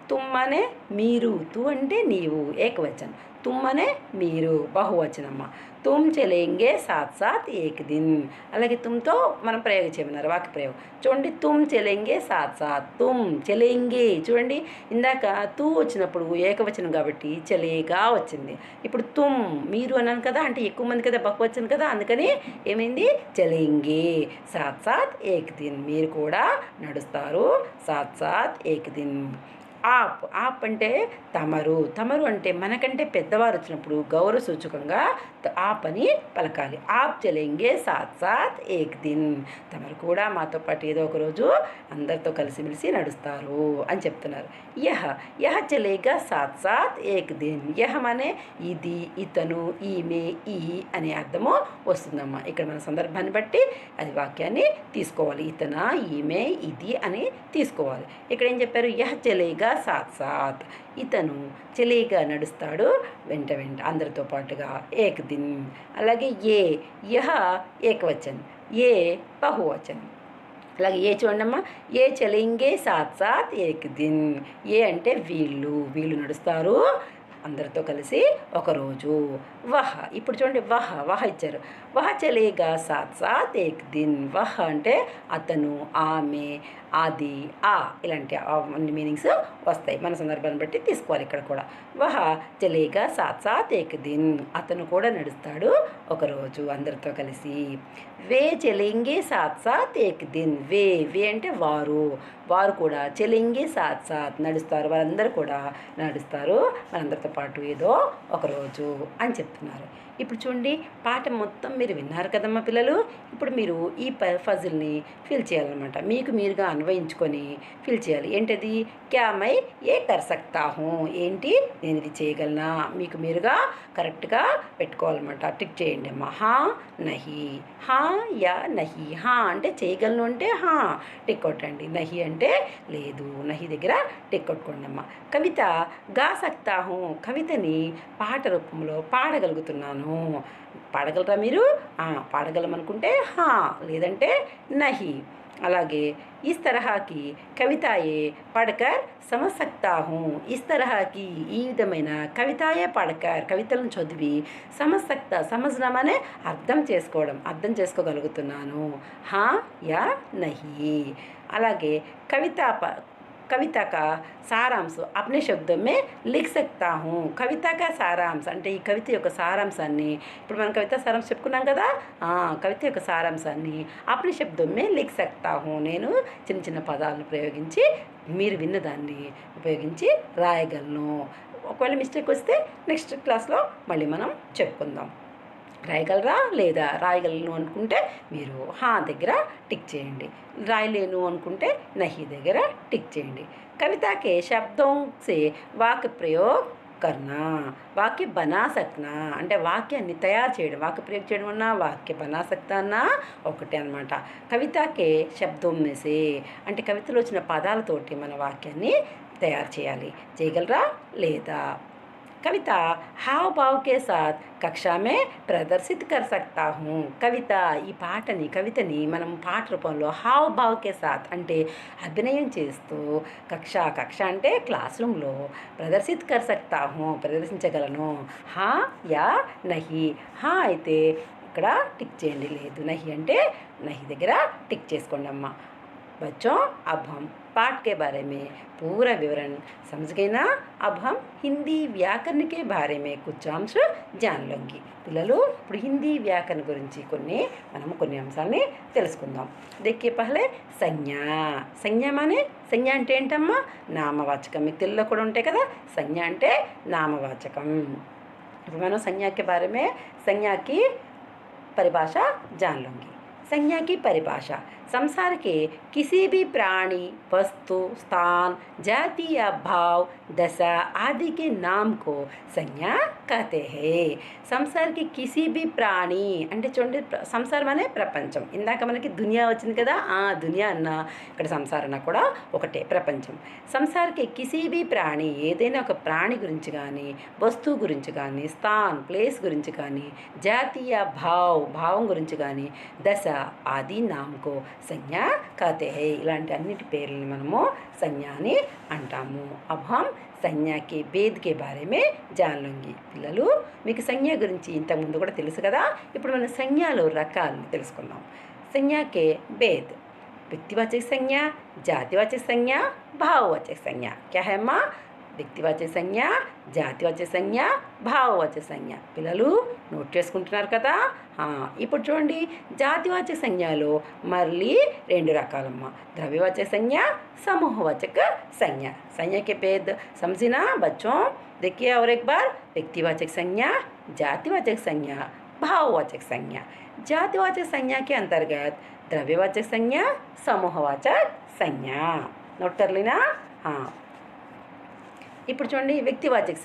తుమ్ అనే మీరు, తు అంటే నీవు ఏకవచనం, తుమ్ అనే మీరు బహువచనమ్మ. తుమ్ చలేంగే సాత్ సాత్ ఏక్ దిన్. అలాగే తుమ్తో మనం ప్రయోగం చేయమన్నారు, వాక్య ప్రయోగం. చూడండి, తుమ్ చలేంగే సాత్ సాత్. తుమ్ చలేంగే, చూడండి ఇందాక తూ వచ్చినప్పుడు ఏకవచనం కాబట్టి చలేగా వచ్చింది. ఇప్పుడు తుమ్ మీరు అన్నాను కదా, అంటే ఎక్కువ మంది కదా, బహువచనం కదా, అందుకని ఏమైంది? చలేంగే సాత్ సాత్ ఏక్ దిన్. మీరు కూడా నడుస్తారు, సాత్ సాత్ ఏక్ దిన్. ఆప్ అంటే తమరు అంటే మనకంటే పెద్దవారు వచ్చినప్పుడు గౌరవ సూచకంగా ఆప్ అని పలకాలి. ఆప్ చలేంగే సాత్ సాత్ ఏక్ దిన్. తమరు కూడా మాతో పాటు ఏదో ఒకరోజు అందరితో కలిసిమెలిసి నడుస్తారు అని చెప్తున్నారు. యహ చలేగా సాత్ సాత్ ఏక్ దిన్. యహం అనే ఇది, ఇతను, ఈమె, ఈ అనే అర్థము వస్తుందమ్మా. ఇక్కడ మన సందర్భాన్ని బట్టి అది వాక్యాన్ని తీసుకోవాలి. ఇతన, ఈమె, ఇది అని తీసుకోవాలి. ఇక్కడ ఏం చెప్పారు? యహ చలేగా సాత్ సాత్. ఇతను చలేగా నడుస్తాడు వెంట అందరితో పాటుగా. ఏక్ దిన్. అలాగే యహ ఏకవచన్, ఏ బహువచన్. అలాగే ఏ చూడండమ్మా, ఏ చలేంగే సాత్ సాత్ ఏక్ దిన్. ఏ అంటే వీళ్ళు నడుస్తారు అందరితో కలిసి ఒకరోజు. ఇప్పుడు చూడండి, వహ ఇచ్చారు. వహ చలేగా సాత్ సాత్ ఏక్ దిన్. వహ అంటే అతను, ఆమె, అది, ఇలాంటి అన్ని మీనింగ్స్ వస్తాయి. మన సందర్భాన్ని బట్టి తీసుకోవాలి. ఇక్కడ కూడా వహ చలేగా సాత్ సాత్ ఏక్ దిన్. అతను కూడా నడుస్తాడు ఒకరోజు అందరితో కలిసి. వే చలేంగే సాత్ సాత్ ఏక్ దిన్. వే అంటే వారు కూడా చలేంగే సాత్ సాత్ నడుస్తారు, వారందరూ కూడా నడుస్తారు మనందరితో పాటు ఏదో ఒకరోజు అని చెప్తున్నారు. ఇప్పుడు చూడండి, పాట మొత్తం మీరు విన్నారు కదమ్మా పిల్లలు. ఇప్పుడు మీరు ఈ పజిల్ని ఫిల్ చేయాలన్నమాట. మీకు మీరుగా అన్వయించుకొని ఫిల్ చేయాలి. ఏంటది? క్యా మై ఏ కర్ సక్తా హూ. ఏంటి, నేను ఇది చేయగలనా? మీకు మీరుగా కరెక్ట్గా పెట్టుకోవాలన్నమాట. టిక్ చేయండి అమ్మా. హా నహి, హా యా నహి. హా అంటే చేయగలను అంటే హా టిక్ కొట్టండి. నహి అంటే లేదు, నహి దగ్గర టిక్ కొట్టుకోండి అమ్మా. కవిత గా సక్తా హూ. కవితని పాట రూపంలో పాడగలుగుతున్నాను. పాడగలరా మీరు? పాడగలమనుకుంటే హా, లేదంటే నహి. అలాగే ఇస్ తరహాకి కవితాయే పడకర్ సమझ सकता हूँ. ఇస్ తరహాకి ఈ విధమైన కవితాయే పడకర్ కవితలను చదివి సమझ सकता, సమझడం అనే అర్థం చేసుకోగలుగుతున్నాను. హా యా నహి. అలాగే कविता का सारांश अपने शब्दों में लिख सकता हूँ. कविता का सारांश అంటే ఈ కవిత యొక్క సారాంశాన్ని, ఇప్పుడు మనం కవిత సారాంశం చెప్పుకున్నాం కదా, కవిత యొక్క సారాంశాన్ని अपने शब्दों में लिख सकता हूँ. నేను చిన్న పదాలను ప్రయోగించి మీరు విన్నదాన్ని ఉపయోగించి రాయగలను. ఒకవేళ మిస్టేక్ వస్తే నెక్స్ట్ క్లాస్లో మళ్ళీ మనం చెప్పుకుందాం. రాయగలరా లేదా? రాయగలను అనుకుంటే మీరు హా దగ్గర టిక్ చేయండి. రాయలేను అనుకుంటే నహి దగ్గర టిక్ చేయండి. కవితకే శబ్దం సే వాక్య ప్రయోగ్ కర్నా, వాక్య బనా సక్నా అంటే వాక్యాన్ని తయారు చేయడం, వాక్య ప్రయోగం చేయడం అన్నా వాక్య బనా సక్తా అన్నా ఒకటే అనమాట. కవితకే శబ్దం మేసే అంటే కవితలో వచ్చిన పదాలతోటి మన వాక్యాన్ని తయారు చేయగలరా లేదా? कविता हाव भाव के साथ కక్షా మే ప్రదర్శిత్ కర్ సక్తా హూँ కవిత ఈ పాటని కవితని మనం పాట రూపంలో హావ్ భావ్ కే సాత్ అంటే అభినయం చేస్తూ కక్ష అంటే క్లాస్ రూమ్లో ప్రదర్శిత్ కర్ సక్తా హూँ ప్రదర్శించగలను హా యా నహి హా అయితే ఇక్కడ టిక్ చేయండి, లేదు నహి అంటే నహి దగ్గర టిక్ చేసుకోండి అమ్మ। बच्चों अब हम पाठ के बारे में पूरा विवरण समझ गए ना। अब हम हिंदी व्याकरण के बारे में कुछ अंश जान लेंगे। పిల్లలు ఇప్పుడు హిందీ వ్యాకరణ గురించి కొన్ని అంశాలని తెలుసుకుందాం। देखिए पहले సంజ్ఞ మానే సంజ్ఞ అంటే ఏంటమ్మా? నామవాచకం। మీకు తెలుగులో కూడా ఉంటాయి కదా, సంజ్ఞ అంటే నామవాచకం। ఇప్పుడు మనం సంజ్ఞ के बारे में संज्ञा की परिभाषा जान लेंगे। संज्ञा की परिभाषा संसार के किसी भी प्राणी, वस्तु, स्थान, जाति या भाव, दशा आदि के नाम को संज्ञा कहते हैं। संसार के किसी भी प्राणी అంటే చూడండి, సంసారం అనే ప్రపంచం। ఇందాక మనకి దునియా వచ్చింది కదా, ఆ దునియా అన్న ఇక్కడ సంసారం అన్న కూడా ఒకటే, ప్రపంచం। సంసార్కి కిసీ బి ప్రాణి ఏదైనా ఒక ప్రాణి గురించి కానీ, వస్తువు గురించి కానీ, స్థాన్ ప్లేస్ గురించి కానీ, జాతీయ భావం గురించి కానీ, దశ ఆది నామకో సంజ్ఞ कहते हैं। ఇలాంటి అన్నిటి పేర్లని మనము సంజ్ఞ అని అంటాము। अब हम సంజ్ఞ के भेद के बारे में जान लेंगे। పిల్లలు మీకు సంజ్ఞ గురించి ఇంతకుముందు కూడా తెలుసు కదా, ఇప్పుడు మనం సంజ్ఞలో రకాలను తెలుసుకుందాం। संज्ञा के भेद व्यक्तिवाचक संज्ञा, जातिवाचक संज्ञा, भाववाचक संज्ञा। क्या है माँ? వ్యక్తివాచక సంజ్ఞ, జాతివాచక సంజ్ఞ, భావవాచక సంజ్ఞ। పిల్లలు నోట్ చేసుకుంటున్నారు కదా। ఇప్పుడు చూడండి, జాతివాచక సంజ్ఞలో మళ్ళీ రెండు రకాలమ్మా, ద్రవ్యవాచక సంజ్ఞ, समूहवाचक संज्ञा। संज्ञा के भेद समझी ना बच्चों? देखिए और एक बार, व्यक्तिवाचक संज्ञा, जातिवाचक संज्ञा, भाववाचक संज्ञा। जातिवाचक संज्ञा के अंतर्गत द्रव्यवाचक संज्ञा, समूहवाचक संज्ञा। नोट कर लेना। हाँ, ఇప్పుడు చూడండి, వ్యక్తివాచక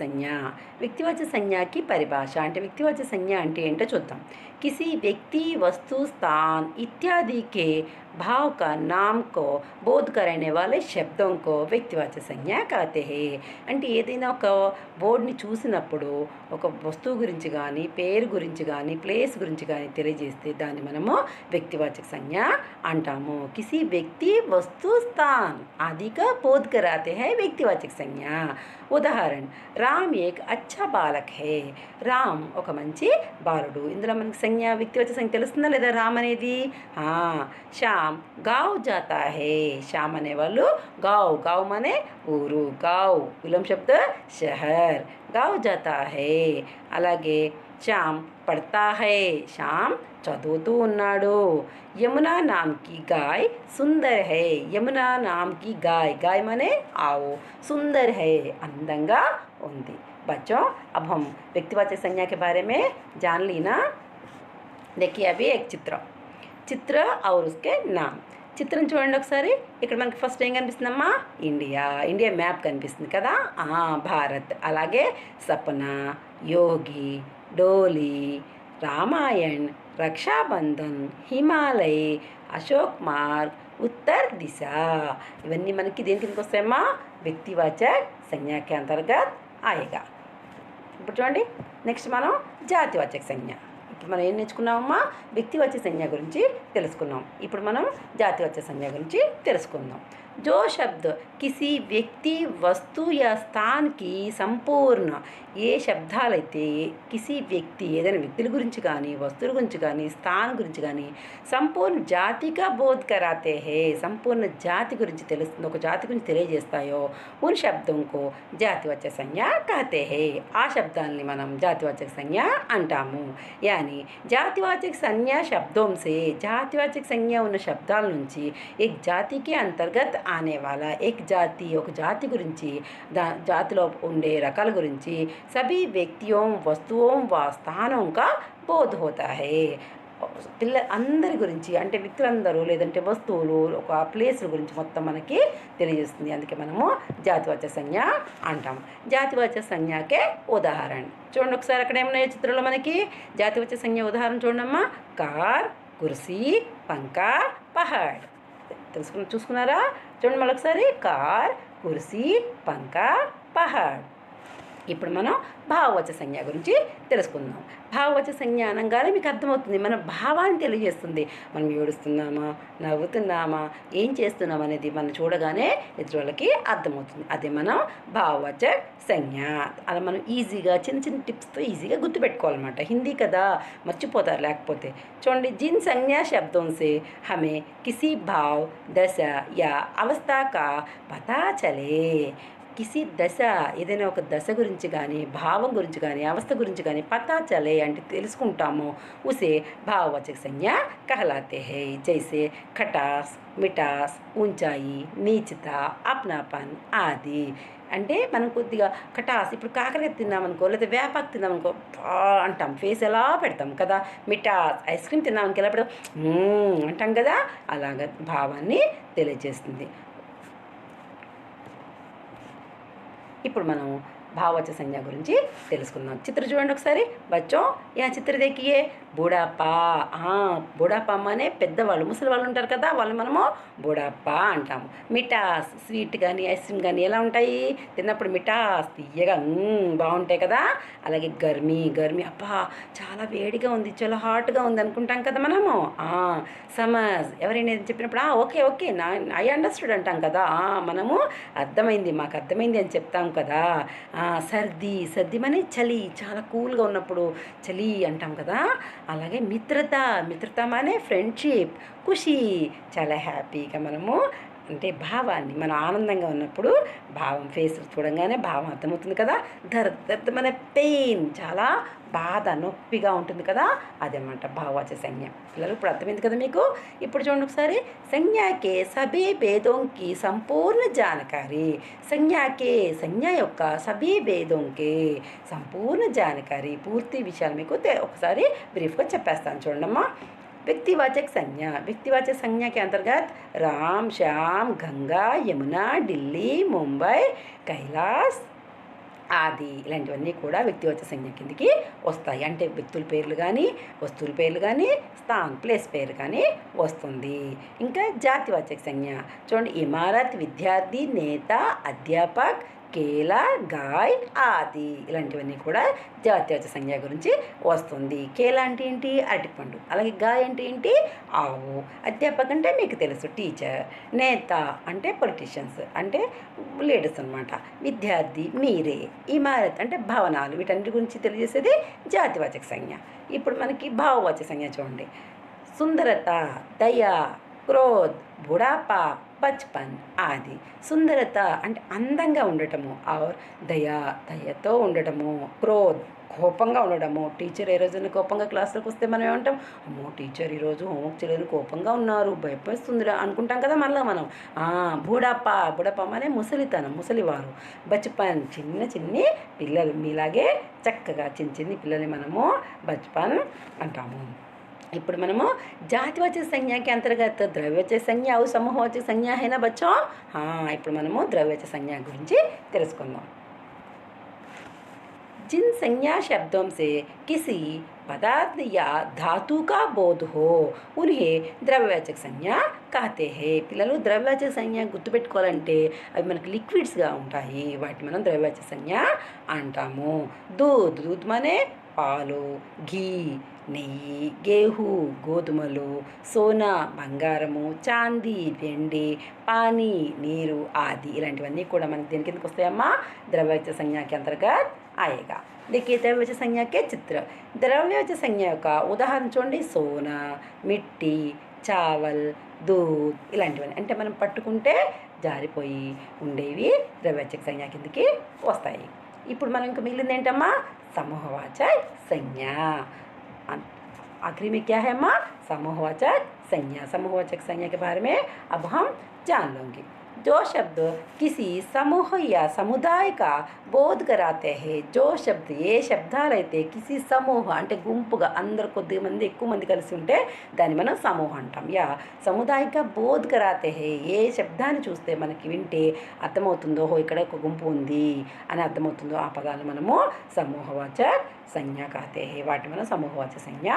సంజ్ఞకి పరిభాష అంటే వ్యక్తివాచక సంజ్ఞ అంటే ఏంటో చూద్దాం। किसी व्यक्ति, वस्तु, स्थान इत्यादि के भाव का नाम को बोध करने वाले शब्दों को వ్యక్తివాచక సంజ్ఞ कहते हैं। అంటే ఏదైనా ఒక బోర్డ్ని చూసినప్పుడు ఒక వస్తువు గురించి కానీ, పేరు గురించి కానీ, ప్లేస్ గురించి కానీ తెలియజేస్తే దాన్ని మనము వ్యక్తివాచక సంజ్ఞ అంటాము। किसी व्यक्ति, वस्तु, स्थान आदि का बोध कराते हैं వ్యక్తివాచక సంజ్ఞ। ఉదాహరణ, రామ్ ఏక్ అచ్చా బాలక్ హే। రామ్ ఒక మంచి బాలుడు। ఇందులో మనకి సంజ్ఞ వ్యక్తివాచక సంజ్ఞ తెలుస్తుందా లేదా? రామ్ అనేది। శ్యామ్ గావ్ జాతా హే। శ్యామ్ అనేవాళ్ళు గావ్ మనే ఊరు, గావ్ విలోమ శబ్ద షహర్, గావ్ జాతా హే। అలాగే శ్యామ్ పడతా హే, శ్యామ్ చదువుతూ ఉన్నాడు। యమునా నామ్ కి గాయ్ సుందర్ హై। యమునా నామ్ కి గాయ్ మనే ఆవు, సుందర్ హై अंदंगा ఉంది। बच्चों अब हम व्यक्तिवाचक संज्ञा के बारे में जान ली ना। देखिए अभी एक चित्र और उसके नाम। చిత్రం చూడండి ఒకసారి। ఇక్కడ మనకి ఫస్ట్ ఏం కనిపిస్తుందమ్మా? ఇండియా మ్యాప్ కనిపిస్తుంది కదా, భారత్। అలాగే సపనా, యోగి, డోలి, రామాయణ్, రక్షాబంధన్, హిమాలయ్, అశోక్ మార్గ్, ఉత్తర్ దిశ। ఇవన్నీ మనకి దేని కిందకి వస్తాయమ్మా? వ్యక్తివాచక సంజ్ఞ के अंतर्गत आएगा। ఇప్పుడు చూడండి, నెక్స్ట్ మనం జాతివాచక సంజ్ఞ। ఇప్పుడు మనం ఏం నేర్చుకున్నామమ్మా? వ్యక్తివాచక సంజ్ఞ గురించి తెలుసుకున్నాం। ఇప్పుడు మనం జాతివాచక సంజ్ఞ గురించి తెలుసుకుందాం। जो शब्द किसी व्यक्ति, वस्तु या स्थान की సంపూర్ణ ఏ శబ్దాలైతే కిసి వ్యక్తి ఏదైనా వ్యక్తుల గురించి కానీ, వస్తువుల గురించి కానీ, స్థానం గురించి కానీ సంపూర్ణ జాతిగా బోధ్ కరాతే హే, సంపూర్ణ జాతి గురించి తెలుస్తుంది, ఒక జాతి గురించి తెలియజేస్తాయో ఉన్ శబ్దంకు జాతివాచక సంజ్ఞ कहते हैं। ఆ శబ్దాలని మనం జాతివాచక సంజ్ఞ అంటాము। యాని జాతివాచక సంజ్ఞ శబ్దం సే, జాతివాచక సంజ్ఞ ఉన్న శబ్దాల నుంచి एक जाति के अंतर्गत आने वाला एक जाति, ఒక జాతి గురించి, జాతిలో ఉండే రకాల గురించి सभी व्यक्तियों, वस्तुओं व स्थानों का बोध होता है। అందరి గురించి అంటే వ్యక్తులందరూ లేదంటే వస్తువులు, ఒక ప్లేస్ల గురించి మొత్తం మనకి తెలియజేస్తుంది। అందుకే మనము జాతివాచక సంజ్ఞ అంటాం। జాతివాచక సంజ్ఞకే ఉదాహరణ చూడండి ఒకసారి, అక్కడ ఏమన్నాయో చిత్రంలో మనకి జాతివాచక సంజ్ఞ ఉదాహరణ చూడమ్మా। కార్, కుర్సీ, పంకా, పహాడ్। చూసుకున్నారా? చూడండి మళ్ళీ ఒకసారి, కార్, కుర్సీ, పంకా, పహాడ్। ఇప్పుడు మనం భావవచన సంజ్ఞ గురించి తెలుసుకుందాం. భావవచన సంజ్ఞ అనగానే మీకు అర్థమవుతుంది, మన భావాన్ని తెలియజేస్తుంది. మనం ఏడుస్తున్నామా, నవ్వుతున్నామా, ఏం చేస్తున్నాం అనేది మనం చూడగానే ఎదుటి వాళ్ళకి అర్థమవుతుంది. అదే మనం భావవచన సంజ్ఞ. అలా మనం ఈజీగా చిన్న చిన్న టిప్స్తో ఈజీగా గుర్తుపెట్టుకోవాలన్నమాట. హిందీ కదా, మర్చిపోతారు లేకపోతే. చూడండి, జిన్ సంజ్ఞా శబ్దం సే హమే కిసి భావ్ దశ యా అవస్థ కా పతా చలే. కిసి దశ, ఏదైనా ఒక దశ గురించి కానీ, భావం గురించి కానీ, అవస్థ గురించి కానీ పతా చలే అంటే తెలుసుకుంటాము. ఉసే భావవాచక సంజ్ఞ कहलाते हैं. జైసే ఖటాస్, మిఠాస్, ఊంచాయి, నీచత, అప్నాపన్ ఆది. అంటే మనం కొద్దిగా ఖటాస్, ఇప్పుడు కాకరకాయ తిన్నామనుకో, లేదా వేపాకు తిన్నామనుకో అంటాం, ఫేస్ ఎలా పెడతాం కదా. మిఠాస్, ఐస్ క్రీమ్ తిన్నామనుకో ఎలా పెడతాం, అంటాం కదా. అలాగ భావాన్ని తెలియజేస్తుంది. ఇప్పుడు మనం భావవచన సంజ్ఞ గురించి తెలుసుకుందాం. చిత్ర చూడండి ఒకసారి. బచ్చో యా చిత్ర దేకియే. బుడాపా. బుడాపా అనే పెద్దవాళ్ళు, ముసలి వాళ్ళు ఉంటారు కదా, వాళ్ళు మనము బుడాపా అంటాము. మిఠాస్, స్వీట్ కానీ ఐస్ క్రీమ్ కానీ ఎలా ఉంటాయి, తిన్నప్పుడు మిఠాస్ తీయగా బాగుంటాయి కదా. అలాగే గర్మీ, అబ్బా చాలా వేడిగా ఉంది, చాలా హాట్గా ఉంది అనుకుంటాం కదా మనము. సమజ్, ఎవరైనా చెప్పినప్పుడు ఓకే ఓకే ఐ అండర్స్టూడ్ అంటాం కదా. మనము అర్థమైంది, మాకు అర్థమైంది అని చెప్తాం కదా. సర్ది మనే చలి, చాలా కూల్గా ఉన్నప్పుడు చలి అంటాం కదా. అలాగే మిత్రత మనే ఫ్రెండ్షిప్. ఖుషి, చాలా హ్యాపీగా మనము అంటే భావాన్ని, మనం ఆనందంగా ఉన్నప్పుడు భావం ఫేస్ చూడంగానే భావం అర్థమవుతుంది కదా. దర్ద్ మన పెయిన్, చాలా బాధ, నొప్పిగా ఉంటుంది కదా, అదనమాట భావవాచక సంజ్ఞ. పిల్లలు ఇప్పుడు అర్థమైంది కదా మీకు. ఇప్పుడు చూడండి ఒకసారి. సంజ్ఞాకే సభీ భేదోంకి సంపూర్ణ జానకారి. సంజ్ఞ యొక్క సభీ భేదోంకి సంపూర్ణ జానకారి, పూర్తి విషయాలు మీకు ఒకసారి బ్రీఫ్గా చెప్పేస్తాను చూడండమ్మా. व्यक्तिवाचक संज्ञा के अंतर्गत राम, श्याम, गंगा, यमुना, दिल्ली, ముంబై, కైలాస్ ఆది ఇలాంటివన్నీ కూడా వ్యక్తివాచక సంజ్ఞ కిందకి వస్తాయి. అంటే వ్యక్తుల పేర్లు కానీ, వస్తువుల పేర్లు కానీ, ప్లేస్ పేరు కానీ వస్తుంది. ఇంకా జాతివాచక సంజ్ఞ చూడండి. ఇమారత్, విద్యార్థి, నేత, అధ్యాపక్, కేలా, గాయ్ ఆది ఇలాంటివన్నీ కూడా జాతీయవాచక సంజ్ఞ గురించి వస్తుంది. కేలా అంటే ఏంటి, అరటిపండు. అలాగే గాయ్ అంటే ఏంటి, ఆవు. అధ్యాపక్ అంటే మీకు తెలుసు, టీచర్. నేత అంటే పొలిటీషియన్స్, అంటే లీడర్స్ అనమాట. విద్యార్థి మీరే. ఇమారత్ అంటే భవనాలు. వీటన్నిటి గురించి తెలియజేసేది జాతివాచక సంజ్ఞ. ఇప్పుడు మనకి భావవాచక సంజ్ఞ చూడండి. సుందరత, దయ, క్రోధ్, బుడాపా, బచ్పన్ ఆది. సుందరత అంటే అందంగా ఉండటము, ఆర్ దయతో ఉండటము. క్రోధ్, కోపంగా ఉండడము. టీచర్ ఏ రోజున కోపంగా క్లాసులోకి వస్తే మనం ఏమంటాం, అమ్మో టీచర్ ఈరోజు హోంవర్క్ చేయలేదు, కోపంగా ఉన్నారు, భయపడుతుందిరా అనుకుంటాం కదా మళ్ళీ మనం. బుడాపా అనే ముసలితనం, ముసలివారు. బచ్పన్ చిన్ని పిల్లలు, మీలాగే చక్కగా చిన్ని పిల్లల్ని మనము బచ్పన్ అంటాము. ఇప్పుడు మనము జాతివాచక సంజ్ఞకి అంతర్గత ద్రవ్యవాచక సంజ్ఞ और समूहवाचक संज्ञा है ना बच्चों. ఇప్పుడు మనము ద్రవ్యవాచక సంజ్ఞ గురించి తెలుసుకుందాం. जिन संज्ञा शब्दों से किसी पदार्थ या धातु का बोध हो उन्हें ద్రవ్యవాచక సంజ్ఞ कहते हैं. పిల్లలు ద్రవ్యవాచక సంజ్ఞ గుర్తుపెట్టుకోవాలంటే అవి మనకి లిక్విడ్స్గా ఉంటాయి, వాటిని మనం ద్రవ్యవాచక సంజ్ఞ అంటాము. दूध మనే పాలు, ఘీ నెయ్యి, గేహు గోధుమలు, సోనా బంగారము, చాందీ వెండి, పానీ నీరు ఆది ఇలాంటివన్నీ కూడా మనకి దేని కిందకి వస్తాయమ్మా, ద్రవ్యవాచక సంజ్ఞకి అంతర్గత ఆయేగా. देखिए द्रव्यवाचक संज्ञा के चित्र. द्रव्यवाचक संज्ञा యొక్క ఉదాహరణ చూడండి. సోనా, మిట్టి, చావల్, దూద్ ఇలాంటివన్నీ అంటే మనం పట్టుకుంటే జారిపోయి ఉండేవి ద్రవ్యవాచక సంజ్ఞ కిందకి వస్తాయి. ఇప్పుడు మనం ఇంకా మిగిలింది ఏంటమ్మా, समूहवाचक संज्ञा. आखिरी में क्या है माँ, समूहवाचक संज्ञा. समूहवाचक संज्ञा के बारे में अब हम जान लेंगे. जो शब्द किसी समूह या समुदाय का बोध कराते हैं. जो शब्द ఏ శబ్దాలైతే కిసి సమూహ అంటే గుంపుగా అందరు కొద్ది మంది ఎక్కువ మంది కలిసి ఉంటే దాన్ని మనం సమూహం అంటాం. యా సముదాయిక బోధ్ కరాతే హే, ఏ శబ్దాన్ని చూస్తే మనకి వింటే అర్థమవుతుందో ఇక్కడ ఒక గుంపు ఉంది అని అర్థమవుతుందో ఆ పదాలు మనము సమూహవాచక సంజ్ఞ कहते हैं. వాటి మనం సమూహవాచక సంజ్ఞ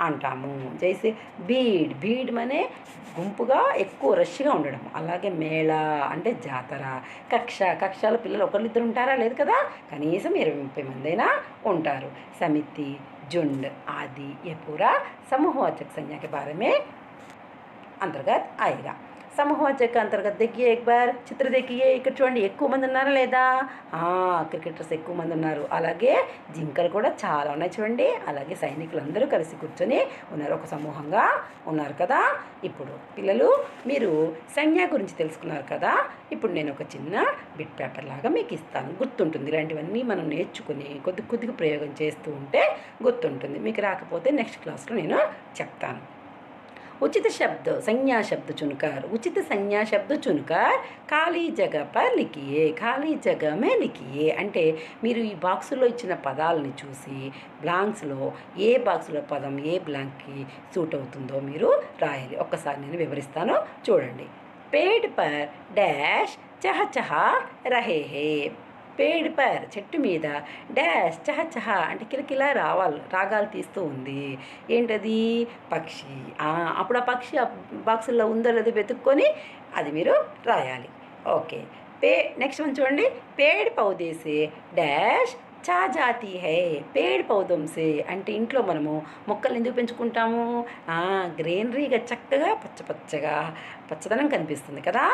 అంటాము. జైసే భీడ్ భీడ్ మనే గుంపుగా ఎక్కువ రష్గా ఉండడం. అలాగే మేళ అంటే జాతర. కక్షలో పిల్లలు ఒకరిద్దరు ఉంటారా? లేదు కదా, కనీసం 20-30 మంది అయినా ఉంటారు. సమితి, झुंड आदि ये पूरा समूहवाचक संज्ञा के बारे में अंतर्गत आएगा. సమూహవాచక అంతర్గత देखिए एक बार చిత్ర देखिए. ఇక్కడ చూడండి, ఎక్కువ మంది ఉన్నారా లేదా? క్రికెటర్స్ ఎక్కువ మంది ఉన్నారు. అలాగే జింకలు కూడా చాలా ఉన్నాయి చూడండి. అలాగే సైనికులు అందరూ కలిసి కూర్చొని ఉన్నారు, ఒక సమూహంగా ఉన్నారు కదా. ఇప్పుడు పిల్లలు, మీరు సంజ్ఞ గురించి తెలుసుకున్నారు కదా. ఇప్పుడు నేను ఒక చిన్న బిట్ పేపర్ లాగా మీకు ఇస్తాను, గుర్తుంటుంది. ఇలాంటివన్నీ మనం నేర్చుకుని కొద్దిగా ప్రయోగం చేస్తూ ఉంటే గుర్తుంటుంది. మీకు రాకపోతే నెక్స్ట్ క్లాస్లో నేను చెప్తాను. उचित शब्द संज्ञा शब्द चुनकर, उचित संज्ञा शब्द चुनकर ఖాళీ జగ పర్ లిఖియే. ఖాళీ జగ మే లిఖియే అంటే మీరు ఈ బాక్సులో ఇచ్చిన పదాలని చూసి బ్లాంక్స్లో ఏ బాక్స్లో పదం ఏ బ్లాంక్కి సూట్ అవుతుందో మీరు రాయాలి. ఒక్కసారి నేను వివరిస్తాను, చూడండి. పేడ్ పర్ డాష్ చహ చహ రహే హే. పేడ్ పర్ చెట్టు మీద డాష్ చహ చహ అంటే కిలకిలా రాగాలు తీస్తూ ఉంది. ఏంటది? పక్షి. అప్పుడు ఆ పక్షి ఆ బాక్సుల్లో ఉందో లేదో వెతుక్కొని అది మీరు రాయాలి. ఓకే. నెక్స్ట్ వన్ చూడండి. పేడ్ పౌదే సే డాష్ ఛా జాతి హై. పేడ్ పౌదం సే అంటే ఇంట్లో మనము మొక్కలు ఎందుకు పెంచుకుంటాము? గ్రీనరీగా చక్కగా పచ్చగా పచ్చదనం కనిపిస్తుంది కదా.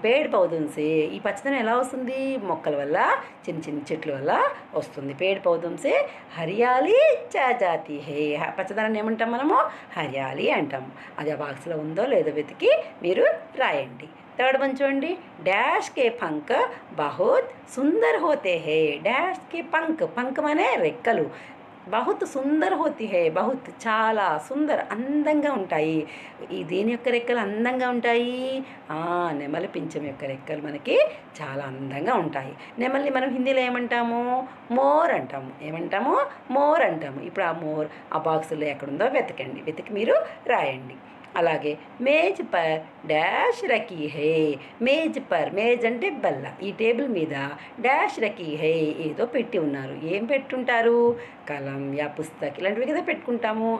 పేడ్ పౌదం సే ఈ పచ్చదనం ఎలా వస్తుంది? మొక్కల వల్ల, చిన్న చెట్ల వల్ల వస్తుంది. పేడ్ పౌదం సే హరియాలి ఛా జాతి హై. పచ్చదనాన్ని ఏమంటాం మనము? హరియాలి అంటాం. అది ఆ బాక్స్లో ఉందో లేదో వెతికి మీరు రాయండి. థర్డ్ వన్ చూడండి. డాష్ కే పంక్ బహుత్ సుందర్ హోతే హే. డాష్ కే పంక్ మనే రెక్కలు. బహుత్ సుందర్ హోతి హే. బహుత్ చాలా, సుందర్ అందంగా ఉంటాయి. దేని యొక్క రెక్కలు అందంగా ఉంటాయి? నెమలి పింఛం యొక్క రెక్కలు మనకి చాలా అందంగా ఉంటాయి. నెమలిని మనం హిందీలో ఏమంటాము? మోర్ అంటాము. ఏమంటాము? మోర్ అంటాము. ఇప్పుడు ఆ మోర్ ఆ బాక్సులో ఎక్కడుందో వెతికి మీరు రాయండి. అలాగే మేజ్ పర్ డాష్ రకీ హై. మేజ్ పర్, మేజ్ అంటే బల్ల. ఈ టేబుల్ మీద డాష్ రకీ హై ఏదో పెట్టి ఉన్నారు. ఏం పెట్టుంటారు? కలం యా పుస్తక్ ఇలాంటివి కదా పెట్టుకుంటాము.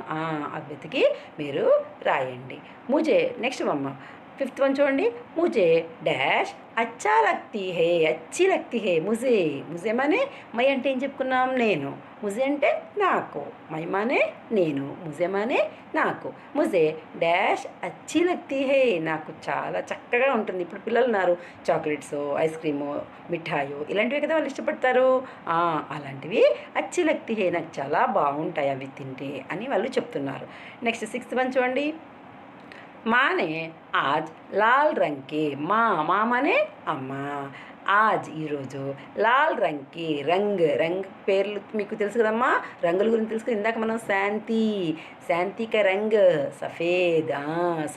అది వెతికి మీరు రాయండి. ముజే నెక్స్ట్ అమ్మ ఫిఫ్త్ వన్ చూడండి. ముజే డాష్ అచ్చా లగ్తీ హై. అచ్చి లగ్తీ హై. ముజే మానే మై అంటే ఏం చెప్పుకున్నాం? నేను. ముజే అంటే నాకు, మై మానే నేను, ముజే మానే నాకు. ముజే డాష్ అచ్చి లగ్తీ హై. నాకు చాలా చక్కగా ఉంటుంది. ఇప్పుడు పిల్లలు ఉన్నారు, చాక్లెట్స్, ఐస్ క్రీము, మిఠాయి ఇలాంటివి కదా వాళ్ళు ఇష్టపడతారు. అలాంటివి అచ్చి లగ్తీ హై, నాకు చాలా బాగుంటాయి అవి తింటే అని వాళ్ళు చెప్తున్నారు. నెక్స్ట్ సిక్స్త్ వన్ చూడండి. మానే ఆజ్ లాల్ రంగ్కి. మా మానే అమ్మ. ఆజ్ ఈరోజు లాల్ రంగ్కి. రంగ్ పేర్లు మీకు తెలుసు కదమ్మా, రంగుల గురించి తెలుసు కదా. ఇందాక మనం శాంతి కా రంగ్ సఫేద్.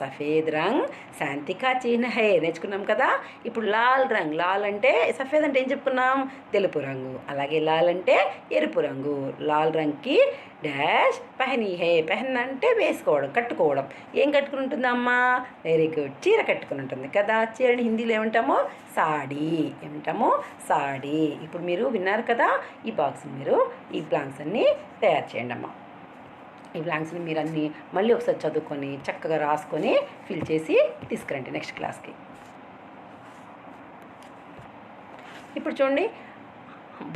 సఫేద్ రంగ్ శాంతి కా చిహ్న హై నేర్చుకున్నాం కదా. ఇప్పుడు లాల్ రంగ్, లాల్ అంటే సఫేద్ అంటే ఏం చెప్పుకున్నాం? తెలుపు రంగు. అలాగే లాల్ అంటే ఎరుపు రంగు. లాల్ రంగ్కి డాష్ పెహనీ హే. పెహన్ అంటే వేసుకోవడం, కట్టుకోవడం. ఏం కట్టుకుని ఉంటుందమ్మా? వెరీ గుడ్, చీర కట్టుకుని ఉంటుంది కదా. చీరని హిందీలో ఏమంటామో? సాడీ. ఏమంటామో? సాడీ. ఇప్పుడు మీరు విన్నారు కదా. ఈ బాక్స్ని మీరు ఈ బ్లాంక్స్ అన్నీ తయారు చేయండి అమ్మా. ఈ బ్లాంక్స్ని మీరు అన్నీ మళ్ళీ ఒకసారి చదువుకొని చక్కగా రాసుకొని ఫిల్ చేసి తీసుకురండి నెక్స్ట్ క్లాస్కి. ఇప్పుడు చూడండి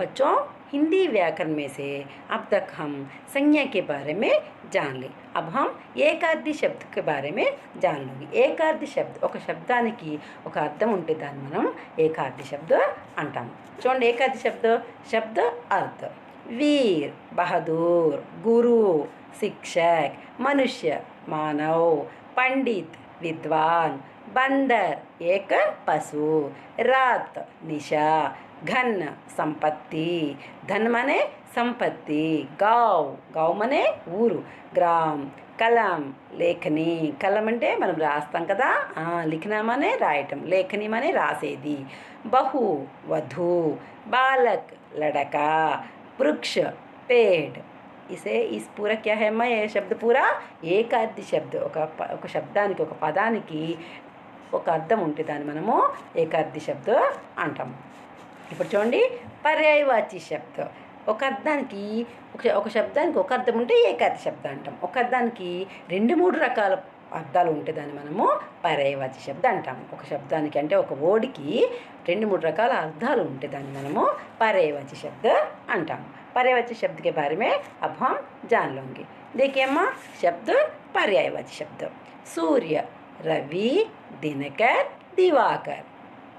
बच्चों, हिंदी व्याकरण में से अब तक हम संज्ञा के बारे में जान ली. अब हम ఏకార్థి శబ్ద के बारे में जान लोगे. ఏకార్థి శబ్ద ఒక శబ్దానికి ఒక అర్థం ఉంటే దాన్ని మనం ఏకార్థి శబ్ద అంటాము. చూడండి, ఏకార్థి శబ్ద अर्थ वीर, बहादुर, गुरु, शिक्षक, मनुष्य, मानव, पंडित, विद्वान, बंदर एक पशु, रात निशा, घन संपत्ति, धन मने संपत्ति, गाँव मने ऊरू, ग्राम, కలం లేఖని. కలం అంటే మనం రాస్తాం కదా. లిఖన మనే రాయటం, లేఖని మనే రాసేది. బహు వధు, బాలక్ లడకా, वृक्ष पेड़. इसे इस पूरा क्या है मैं ये शब्द पूरा ఏకార్థి శబ్ద. ఒక శబ్దానికి ఒక పదానికి ఒక అర్థం ఉంటే దాన్ని మనము ఏకార్థి శబ్ద అంటాము. ఇప్పుడు చూడండి, పర్యాయవాచి శబ్ద. ఒక అర్థానికి ఒక శబ్దానికి ఒక అర్థం ఉంటే ఏకార్థ శబ్దం అంటాం. ఒక అర్థానికి 2-3 రకాల అర్థాలు ఉంటే దాన్ని మనము పర్యాయవాచి శబ్దం అంటాము. ఒక శబ్దానికి అంటే ఒక వర్డ్కి 2-3 రకాల అర్థాలు ఉంటే దాన్ని మనము पर्यायवाची शब्द अंटाम. पर्यायवाची शब्द के बारे में अब हम जान लेंगे. देखिए अम्मा, शब्द पर्यायवाची शब्द: सूर्य, रवि, दिनकर, दिवाकर,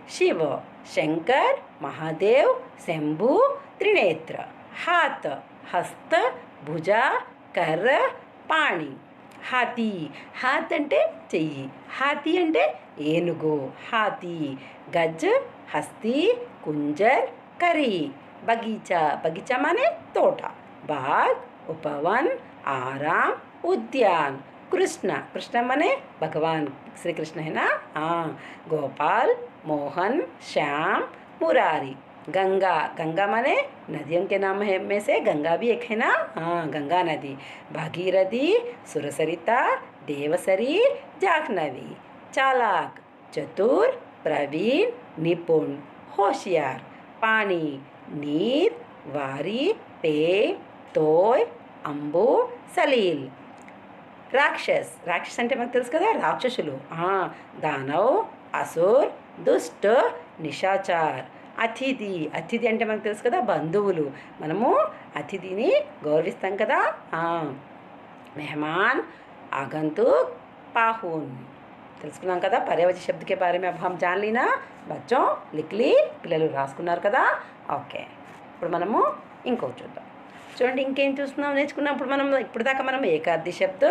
शिव, शंकर, महादेव, शंभु, त्रिनेत्र, हाथ, हस्त, भुजा, कर, पाणी, हाथी. हाथ अंटे చెయ్యి, हाथी अंटे ఏనుగు, हाथी. गज, हस्ती, कुंजर, करी. बगीचा, बगीचा माने तोटा. बाग, उपवन, आराम, उद्यान. कृष्ण, कृष्ण माने भगवान श्री कृष्ण है ना, हाँ. गोपाल, मोहन, श्याम, मुरारी. गंगा, गंगा माने नदियों के नाम है में से गंगा भी एक है ना, हाँ, गंगा नदी. भागीरथी, सुरसरिता, देवसरी, जाह्नवी. चालाक, चतुर, प्रवीण, निपुण, होशियार. पानी, नीर, वारी, पे, तोय, अंबु, सलील. राक्षस, राक्षस అంటే మనకు తెలుసు కదా, రాక్షసులు. దానవ్, అసుర్, దుష్ట, నిశాచార్. అతిథి, అతిథి అంటే మనకు తెలుసు కదా, బంధువులు. మనము అతిథిని గౌరవిస్తాం కదా. मेहमान, आगंतुक, पाहुन. తెలుసుకున్నాం కదా. पर्यायवाची शब्द के बारे में अब हम जान ली ना बच्चों. लिख ली, పిల్లలు రాసుకున్నారు కదా. ఓకే, ఇప్పుడు మనము ఇంకోటి చూద్దాం. చూడండి, ఇంకేం చూస్తున్నాం నేర్చుకున్నాం. ఇప్పుడు దాకా మనం ఏకార్థి శబ్ద,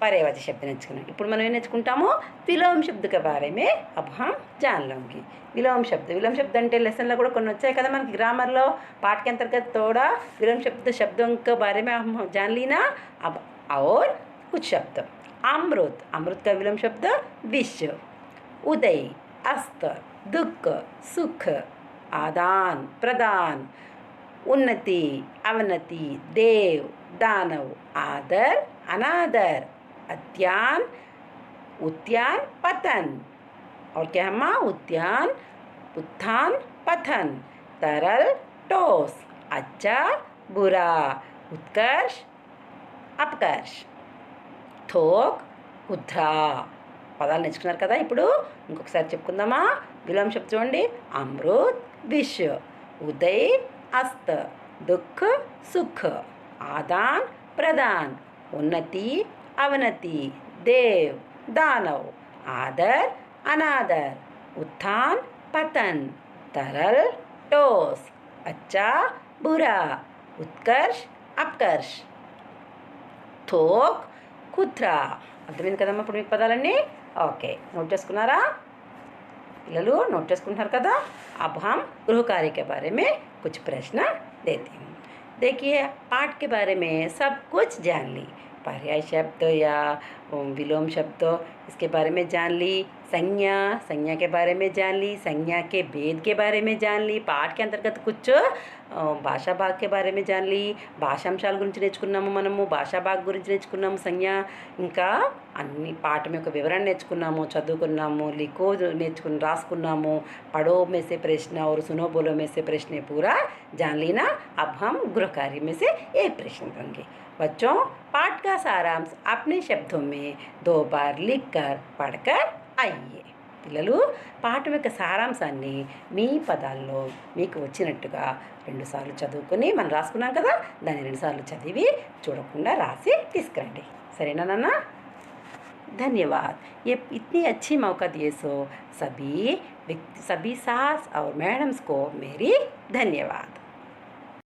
पर्यायवाची शब्द నేర్చుకున్నాం. ఇప్పుడు మనం ఏం నేర్చుకుంటాము, విలోమ शब्द के बारे में अब हम जान लेंगे. विलोम शब्द, विलोम शब्द అంటే లెసన్లో కూడా కొన్ని వచ్చాయి కదా మనకి గ్రామర్లో. पाठ के अंतर्गत थोड़ा विलोम शब्द शब्दों के बारे में हम जान ली ना. अब और कुछ शब्द: अमृत, अमृत का विलोम शब्द विष. उदय, अस्त, दुख, सुख, आदान प्रदान. उन्नति, अवनति, देव, दानव, आदर, अनादर. अद्यान, उद्यान, पतन. और क्या है माँ, उद्यान, उत्थान, पतन. तरल, ठोस. अच्छा, बुरा. उत्कर्ष, अपकर्ष. थोक, కుద్రా. పదాలు నేర్చుకున్నారు కదా. ఇప్పుడు ఇంకొకసారి చెప్పుకుందామా. విలోమ శబ్దం చూడండి: అమృత్, విష్. ఉదయ్, అస్త. దుఃఖ, సుఖ. ఆదాన్, ప్రదాన్. ఉన్నతి, అవనతి. దేవ్, దానవ్. ఆదర్, अनादर. उत्थान, पतन. तरल, ठोस. अच्छा, बुरा. उत्कर्ष, अपकर्ष. थोक, కుత్రా. అర్థమైంది కదమ్మా ఇప్పుడు మీకు పదాలన్నీ? ఓకే, నోట్ చేసుకున్నారా పిల్లలు? నోట్ చేసుకుంటున్నారు కదా. अब हम गृह कार्य के बारे में कुछ प्रश्न देते हैं. देखिए, पाठ के बारे में सब कुछ जान ली. पर्याय शब्द या विलोम शब्द इसके बारे में जान ली. संज्ञा, संज्ञा के बारे में जान ली. संज्ञा के भेद के बारे में जान ली. पाठ के अंतर्गत कुछ భాషా భాగ్ के बारे में जान ली. భాషాంశాల గురించి నేర్చుకున్నాము మనము. భాషా భాగ్ గురించి నేర్చుకున్నాము. సంజ్ఞ ఇంకా అన్ని పాఠం యొక్క వివరణ నేర్చుకున్నాము, చదువుకున్నాము. లిఖో రాసుకున్నాము. पढ़ो में से प्रश्न और सुनो बोलो में से प्रश्न पूरा जान ली ना. अब हम गृह कार्य में से एक प्रश्न देंगे. बच्चों, पाठ का सारांश अपने शब्दों में 2 बार लिखकर पढ़कर आइए. పిల్లలు, పాఠం యొక్క సారాంశాన్ని మీ పదాల్లో మీకు వచ్చినట్టుగా 2 సార్లు చదువుకొని మనం రాసుకున్నాం కదా, దాన్ని 2 సార్లు చదివి చూడకుండా రాసి తీసుకురండి. సరేనా నాన్న? धन्यवाद. ये इतनी अच्छी मौका दिए सो सभी सास और मैडम्स को मेरी धन्यवाद.